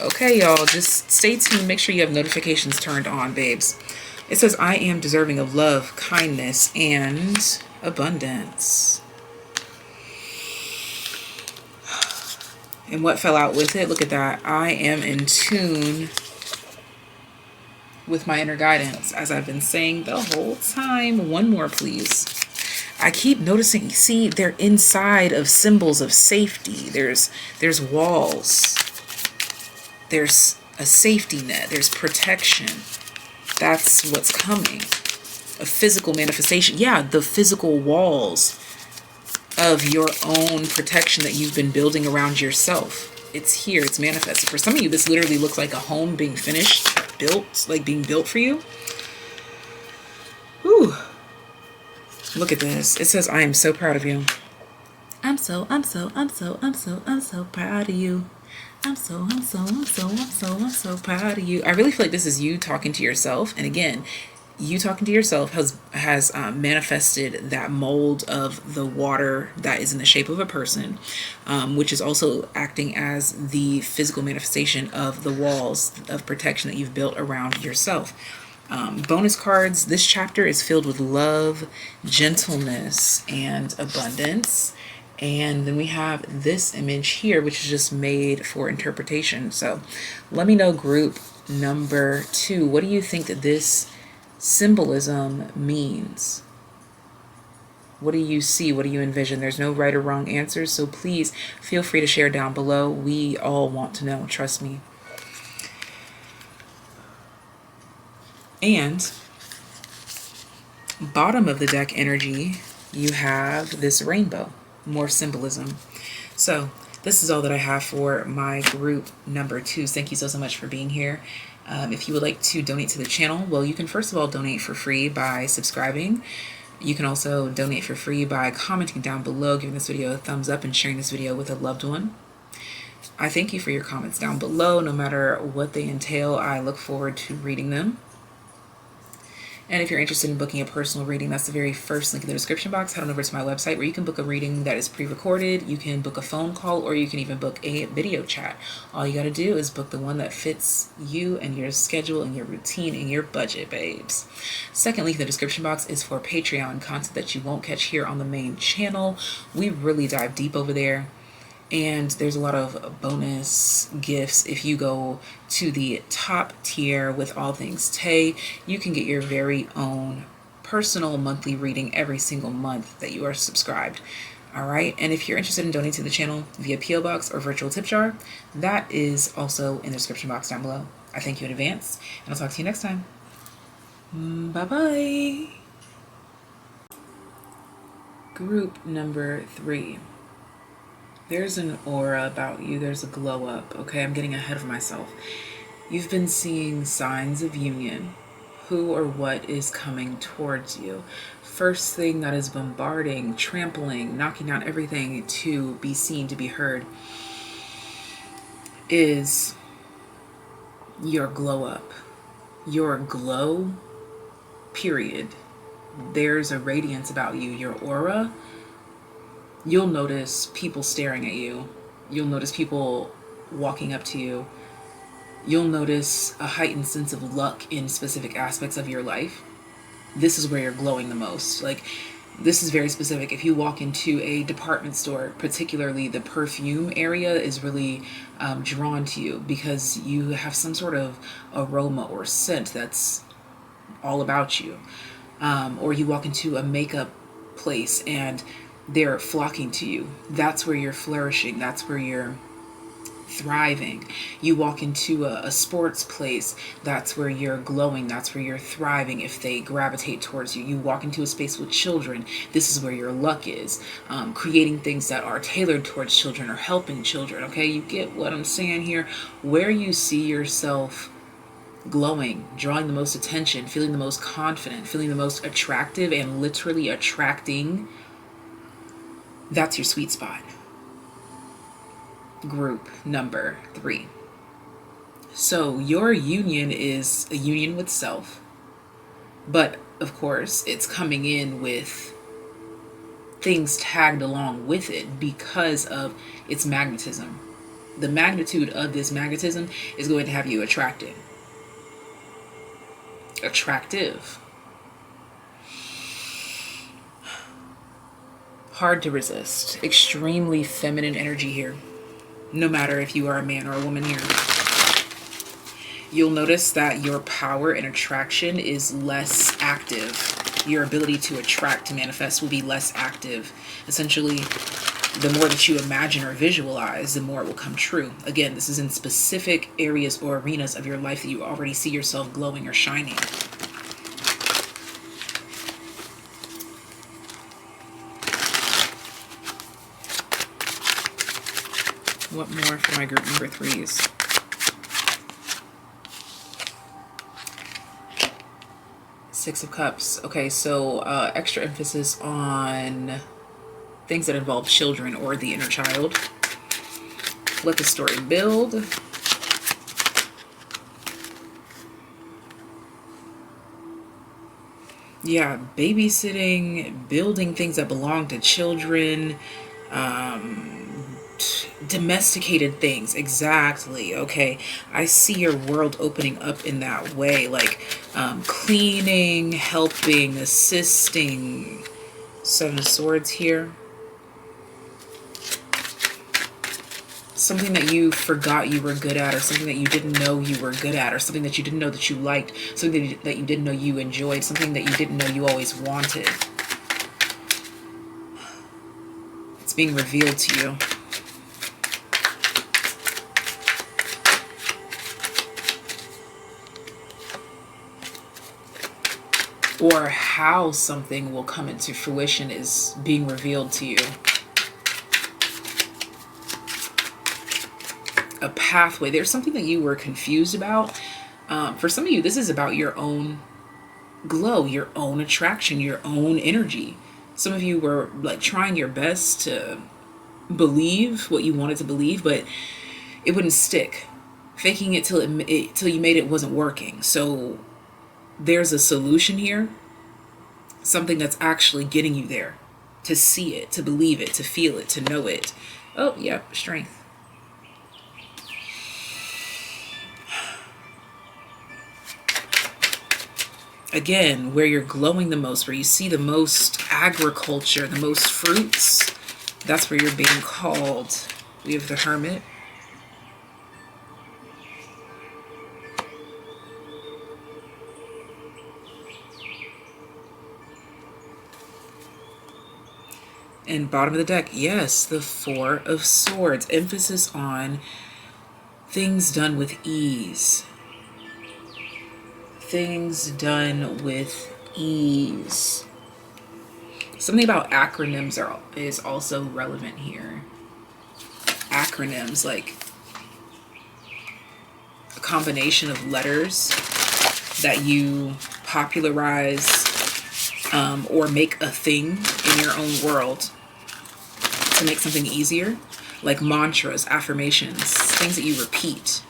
Okay, y'all, just stay tuned. Make sure you have notifications turned on, babes. It says, I am deserving of love, kindness, and abundance. And what fell out with it? Look at that. I am in tune with my inner guidance, as I've been saying the whole time. One more, please. I keep noticing, see, they're inside of symbols of safety. There's walls. There's a safety net. There's protection. That's what's coming. A physical manifestation. Yeah, the physical walls of your own protection that you've been building around yourself. It's here. It's manifested. For some of you, this literally looks like a home being finished, built, like being built for you. Whew. Look at this. It says, I am so proud of you. I'm so proud of you. I'm so proud of you. I really feel like this is you talking to yourself. And again, you talking to yourself has manifested that mold of the water that is in the shape of a person, which is also acting as the physical manifestation of the walls of protection that you've built around yourself. Bonus cards. This chapter is filled with love, gentleness, and abundance. And then we have this image here, which is just made for interpretation. So let me know, group number 2, what do you think that this symbolism means? What do you see? What do you envision? There's no right or wrong answers, so please feel free to share down below. We all want to know, trust me. And Bottom of the deck energy, you have this rainbow, more symbolism. So this is all that I have for my group number 2. Thank you so much for being here. If you would like to donate to the channel, well, you can first of all donate for free by subscribing. You can also donate for free by commenting down below, giving this video a thumbs up, and sharing this video with a loved one. I thank you for your comments down below. No matter what they entail, I look forward to reading them. And if you're interested in booking a personal reading, that's the very first link in the description box. Head on over to my website where you can book a reading that is pre-recorded. You can book a phone call, or you can even book a video chat. All you got to do is book the one that fits you and your schedule and your routine and your budget, babes. Second link in the description box is for Patreon content that you won't catch here on the main channel. We really dive deep over there. And there's a lot of bonus gifts. If you go to the top tier with all things Tay, you can get your very own personal monthly reading every single month that you are subscribed. All right. And if you're interested in donating to the channel via PO Box or virtual tip jar, that is also in the description box down below. I thank you in advance, and I'll talk to you next time. Bye-bye. Group number 3. There's an aura about you. There's a glow up. Okay, I'm getting ahead of myself. You've been seeing signs of union. Who or what is coming towards you? First thing that is bombarding, trampling, knocking down everything to be seen, to be heard, is your glow up. Your glow, period. There's a radiance about you. Your aura. You'll notice people staring at you. You'll notice people walking up to you. You'll notice a heightened sense of luck in specific aspects of your life. This is where you're glowing the most. Like, this is very specific. If you walk into a department store, particularly the perfume area is really drawn to you because you have some sort of aroma or scent that's all about you. Or you walk into a makeup place and they're flocking to you. That's where you're flourishing. That's where you're thriving. You walk into a sports place. That's where you're glowing. That's where you're thriving if they gravitate towards you. You walk into a space with children. This is where your luck is. Creating things that are tailored towards children or helping children. Okay, you get what I'm saying here? Where you see yourself glowing, drawing the most attention, feeling the most confident, feeling the most attractive, and literally attracting, that's your sweet spot. Group number 3. So your union is a union with self, but of course it's coming in with things tagged along with it because of its magnetism. The magnitude of this magnetism is going to have you attracted. Attractive. Hard to resist. Extremely feminine energy here. No matter if you are a man or a woman here. You'll notice that your power and attraction is less active. Your ability to attract, to manifest, will be less active. Essentially, the more that you imagine or visualize, the more it will come true. Again, this is in specific areas or arenas of your life that you already see yourself glowing or shining. What more for my group number 3s? Six of Cups. Okay, so extra emphasis on things that involve children or the inner child. Let the story build. Yeah, babysitting, building things that belong to children, domesticated things. Exactly. Okay, I see your world opening up in that way, like cleaning, helping, assisting. Seven of Swords here. Something that you forgot you were good at, or something that you didn't know you were good at, or something that you didn't know that you liked, something that you didn't know you enjoyed, something that you didn't know you always wanted. It's being revealed to you. or how something will come into fruition is being revealed to you. A pathway. There's something that you were confused about. For some of you, this is about your own glow, your own attraction, your own energy. Some of you were like trying your best to believe what you wanted to believe, but it wouldn't stick. Faking it till you made it wasn't working. So there's a solution here. Something that's actually getting you there. To see it, to believe it, to feel it, to know it. Oh, yep, strength. Again, where you're glowing the most, where you see the most agriculture, the most fruits, that's where you're being called. We have the Hermit. And bottom of the deck, yes, the Four of Swords. Emphasis on things done with ease. Things done with ease. Something about acronyms is also relevant here. Acronyms, like a combination of letters that you popularize or make a thing in your own world to make something easier, like mantras, affirmations, things that you repeat.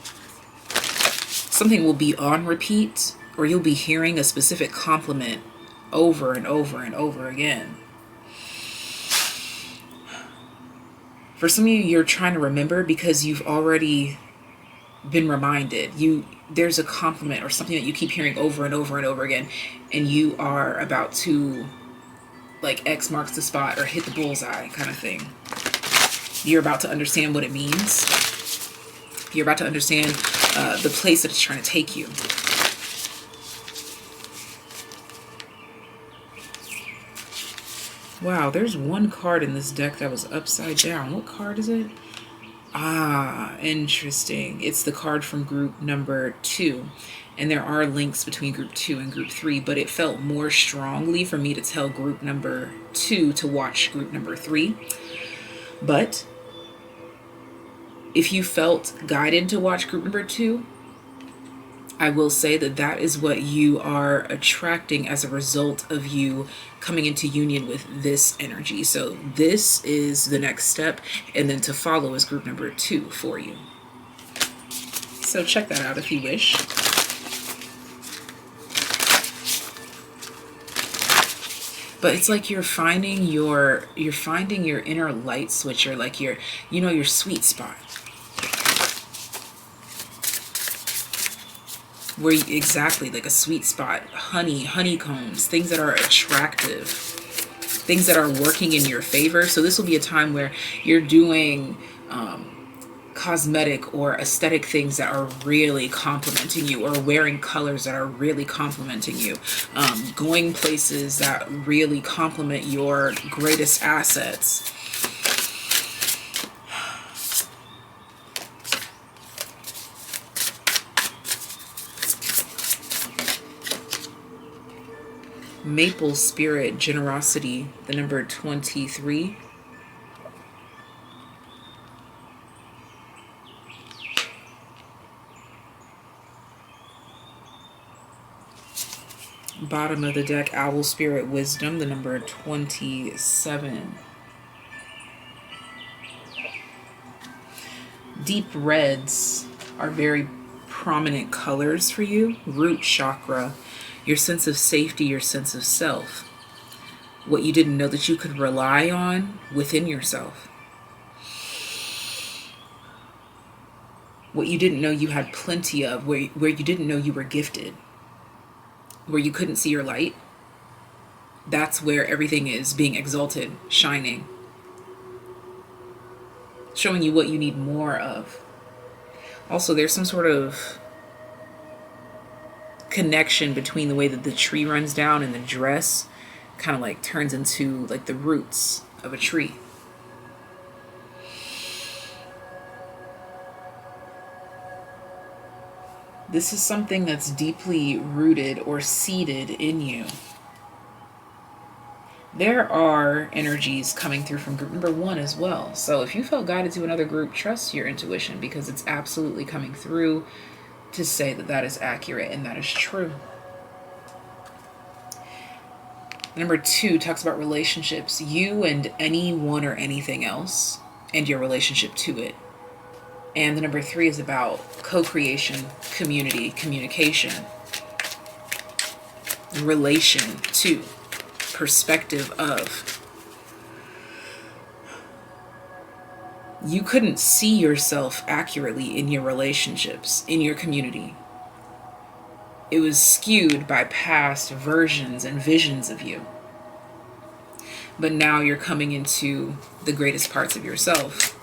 Something will be on repeat, or you'll be hearing a specific compliment over and over and over again. For some of you, you're trying to remember because you've already been reminded. There's a compliment or something that you keep hearing over and over and over again, and you are about to, like, X marks the spot or hit the bullseye kind of thing. You're about to understand what it means. You're about to understand the place that it's trying to take you. Wow, there's one card in this deck that was upside down. What card is it? Ah, interesting. It's the card from group number 2. And there are links between group 2 and group 3, but it felt more strongly for me to tell group number 2 to watch group number 3. But if you felt guided to watch group number 2, I will say that that is what you are attracting as a result of you coming into union with this energy. So this is the next step, and then to follow is group number 2 for you. So check that out if you wish. But it's like you're finding your inner light switcher, like your sweet spot. Where exactly, like a sweet spot, honeycombs, things that are attractive, things that are working in your favor. So this will be a time where you're doing cosmetic or aesthetic things that are really complimenting you, or wearing colors that are really complimenting you, going places that really complement your greatest assets. Maple Spirit, Generosity, the number 23. Bottom of the deck, Owl Spirit, Wisdom, the number 27. Deep reds are very prominent colors for you. Root chakra, your sense of safety, your sense of self. What you didn't know that you could rely on within yourself. What you didn't know you had plenty of, where you didn't know you were gifted. Where you couldn't see your light. That's where everything is being exalted, shining. Showing you what you need more of. Also, there's some sort of connection between the way that the tree runs down and the dress kind of like turns into like the roots of a tree. This is something that's deeply rooted or seated in you. there are energies coming through from group number 1 as well. So if you felt guided to another group, trust your intuition, because it's absolutely coming through to say that that is accurate and that is true. Number 2 talks about relationships, you and anyone or anything else, and your relationship to it. And the number 3 is about co-creation, community, communication, relation to, perspective of. You couldn't see yourself accurately in your relationships, in your community. It was skewed by past versions and visions of you. But now you're coming into the greatest parts of yourself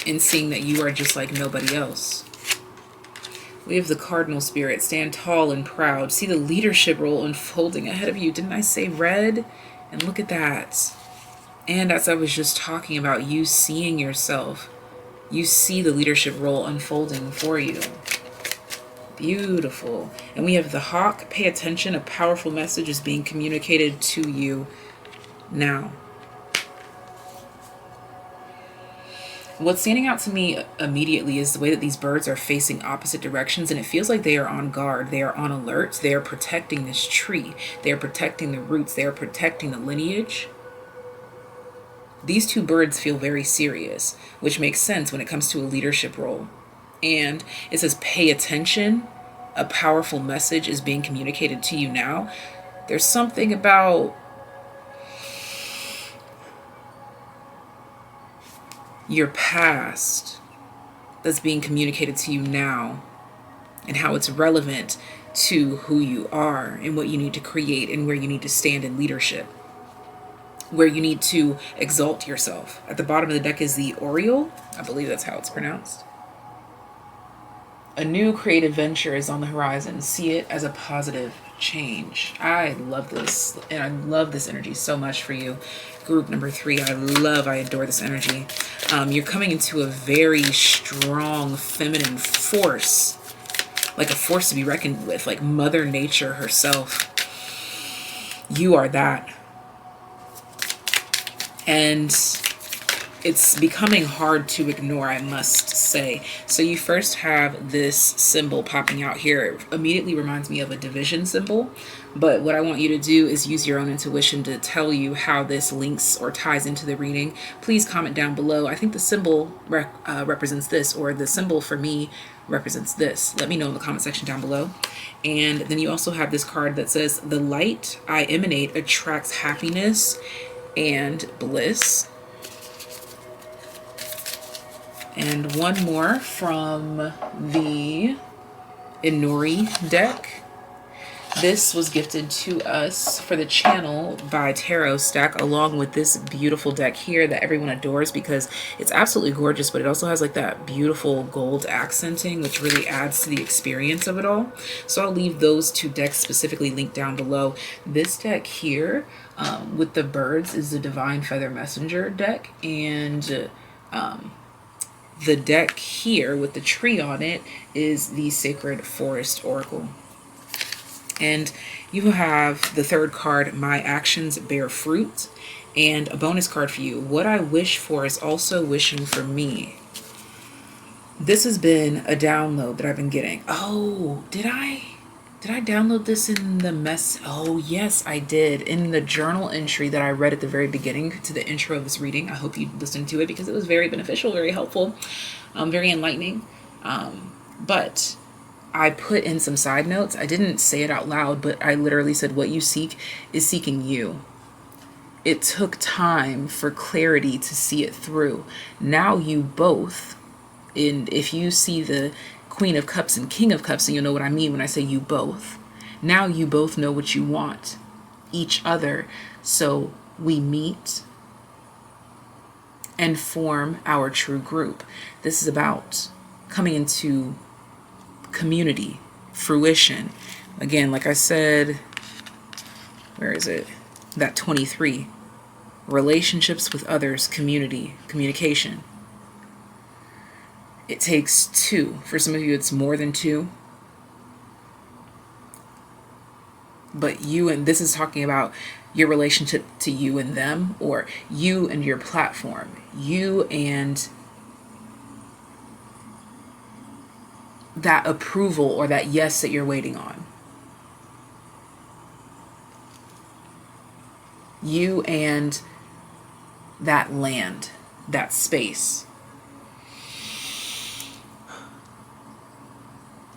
and seeing that you are just like nobody else. We have the cardinal spirit. Stand tall and proud. See the leadership role unfolding ahead of you. Didn't I say red? And look at that. And as I was just talking about you seeing yourself, you see the leadership role unfolding for you. Beautiful. And we have the hawk. Pay attention. A powerful message is being communicated to you now. What's standing out to me immediately is the way that these birds are facing opposite directions, and it feels like they are on guard. They are on alert. They are protecting this tree. They are protecting the roots. They are protecting the lineage. These two birds feel very serious, which makes sense when it comes to a leadership role. And it says, pay attention. A powerful message is being communicated to you now. There's something about your past that's being communicated to you now, and how it's relevant to who you are and what you need to create and where you need to stand in leadership, where you need to exalt yourself. At the bottom of the deck is the Oriole. I believe that's how it's pronounced. A new creative venture is on the horizon. See it as a positive change. I love this, and I love this energy so much for you. Group number 3, I adore this energy. You're coming into a very strong feminine force, like a force to be reckoned with, like Mother Nature herself. You are that. And it's becoming hard to ignore, I must say. So you first have this symbol popping out here. It immediately reminds me of a division symbol. But what I want you to do is use your own intuition to tell you how this links or ties into the reading. Please comment down below. I think the symbol represents this, or the symbol for me represents this. Let me know in the comment section down below. And then you also have this card that says, the light I emanate attracts happiness and bliss. And one more from the Inori deck. This was gifted to us for the channel by Tarot Stack, along with this beautiful deck here that everyone adores because it's absolutely gorgeous, but it also has like that beautiful gold accenting, which really adds to the experience of it all. So I'll leave those 2 decks specifically linked down below. This deck here with the birds is the Divine Feather Messenger deck, and the deck here with the tree on it is the Sacred Forest Oracle. And you have the 3rd card, My Actions Bear Fruit, and a bonus card for you. What I wish for is also wishing for me. This has been a download that I've been getting. Oh, did I download this in the mess? Oh, yes, I did. In the journal entry that I read at the very beginning to the intro of this reading. I hope you listened to it because it was very beneficial, very helpful, very enlightening. But I put in some side notes. I didn't say it out loud, but I literally said, what you seek is seeking you. It took time for clarity to see it through. Now you both, and if you see the Queen of Cups and King of Cups, and you'll know what I mean when I say you both. Now you both know what you want, each other. So we meet and form our true group. This is about coming into community, fruition. Again, like I said, where is it? That 23. Relationships with others, community, communication. It takes 2. For some of you, it's more than 2. But you, and this is talking about your relationship to you and them, or you and your platform, you and that approval or that yes that you're waiting on. You and that land, that space.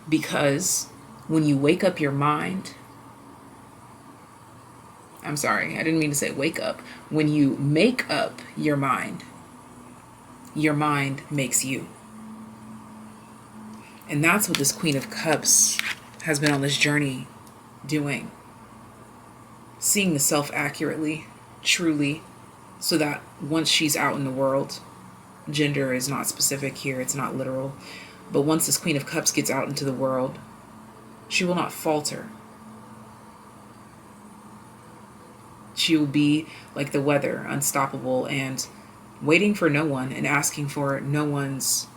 Because when you wake up your mind, I'm sorry, I didn't mean to say wake up. When you make up your mind makes you. And that's what this Queen of Cups has been on this journey doing. Seeing the self accurately, truly, so that once she's out in the world, gender is not specific here, it's not literal, but once this Queen of Cups gets out into the world, she will not falter. She will be like the weather, unstoppable and waiting for no one and asking for no one's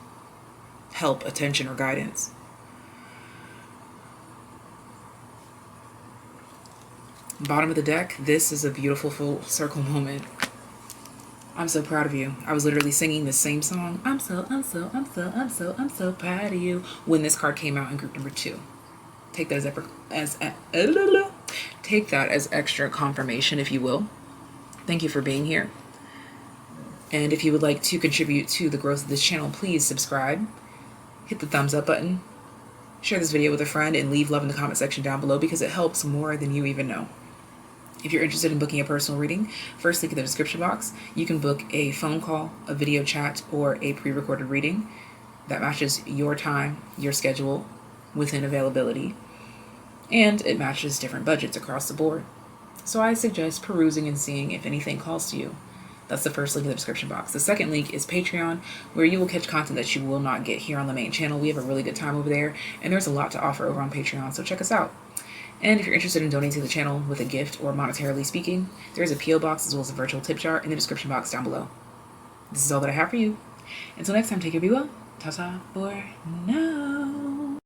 help, attention, or guidance. Bottom of the deck, this is a beautiful full circle moment. I'm so proud of you. I was literally singing the same song. I'm so proud of you when this card came out in group number 2. Take that as extra confirmation, if you will. Thank you for being here. And if you would like to contribute to the growth of this channel, please subscribe, hit the thumbs up button, share this video with a friend, and leave love in the comment section down below because it helps more than you even know. If you're interested in booking a personal reading, first link in the description box. You can book a phone call, a video chat, or a pre-recorded reading that matches your time, your schedule, within availability. And it matches different budgets across the board. So I suggest perusing and seeing if anything calls to you. That's the first link in the description box. The second link is Patreon, where you will catch content that you will not get here on the main channel. We have a really good time over there, and there's a lot to offer over on Patreon, so check us out. And if you're interested in donating to the channel with a gift or monetarily speaking, there is a P.O. box as well as a virtual tip jar in the description box down below. This is all that I have for you. Until next time, take care, be well. Ta-ta for now.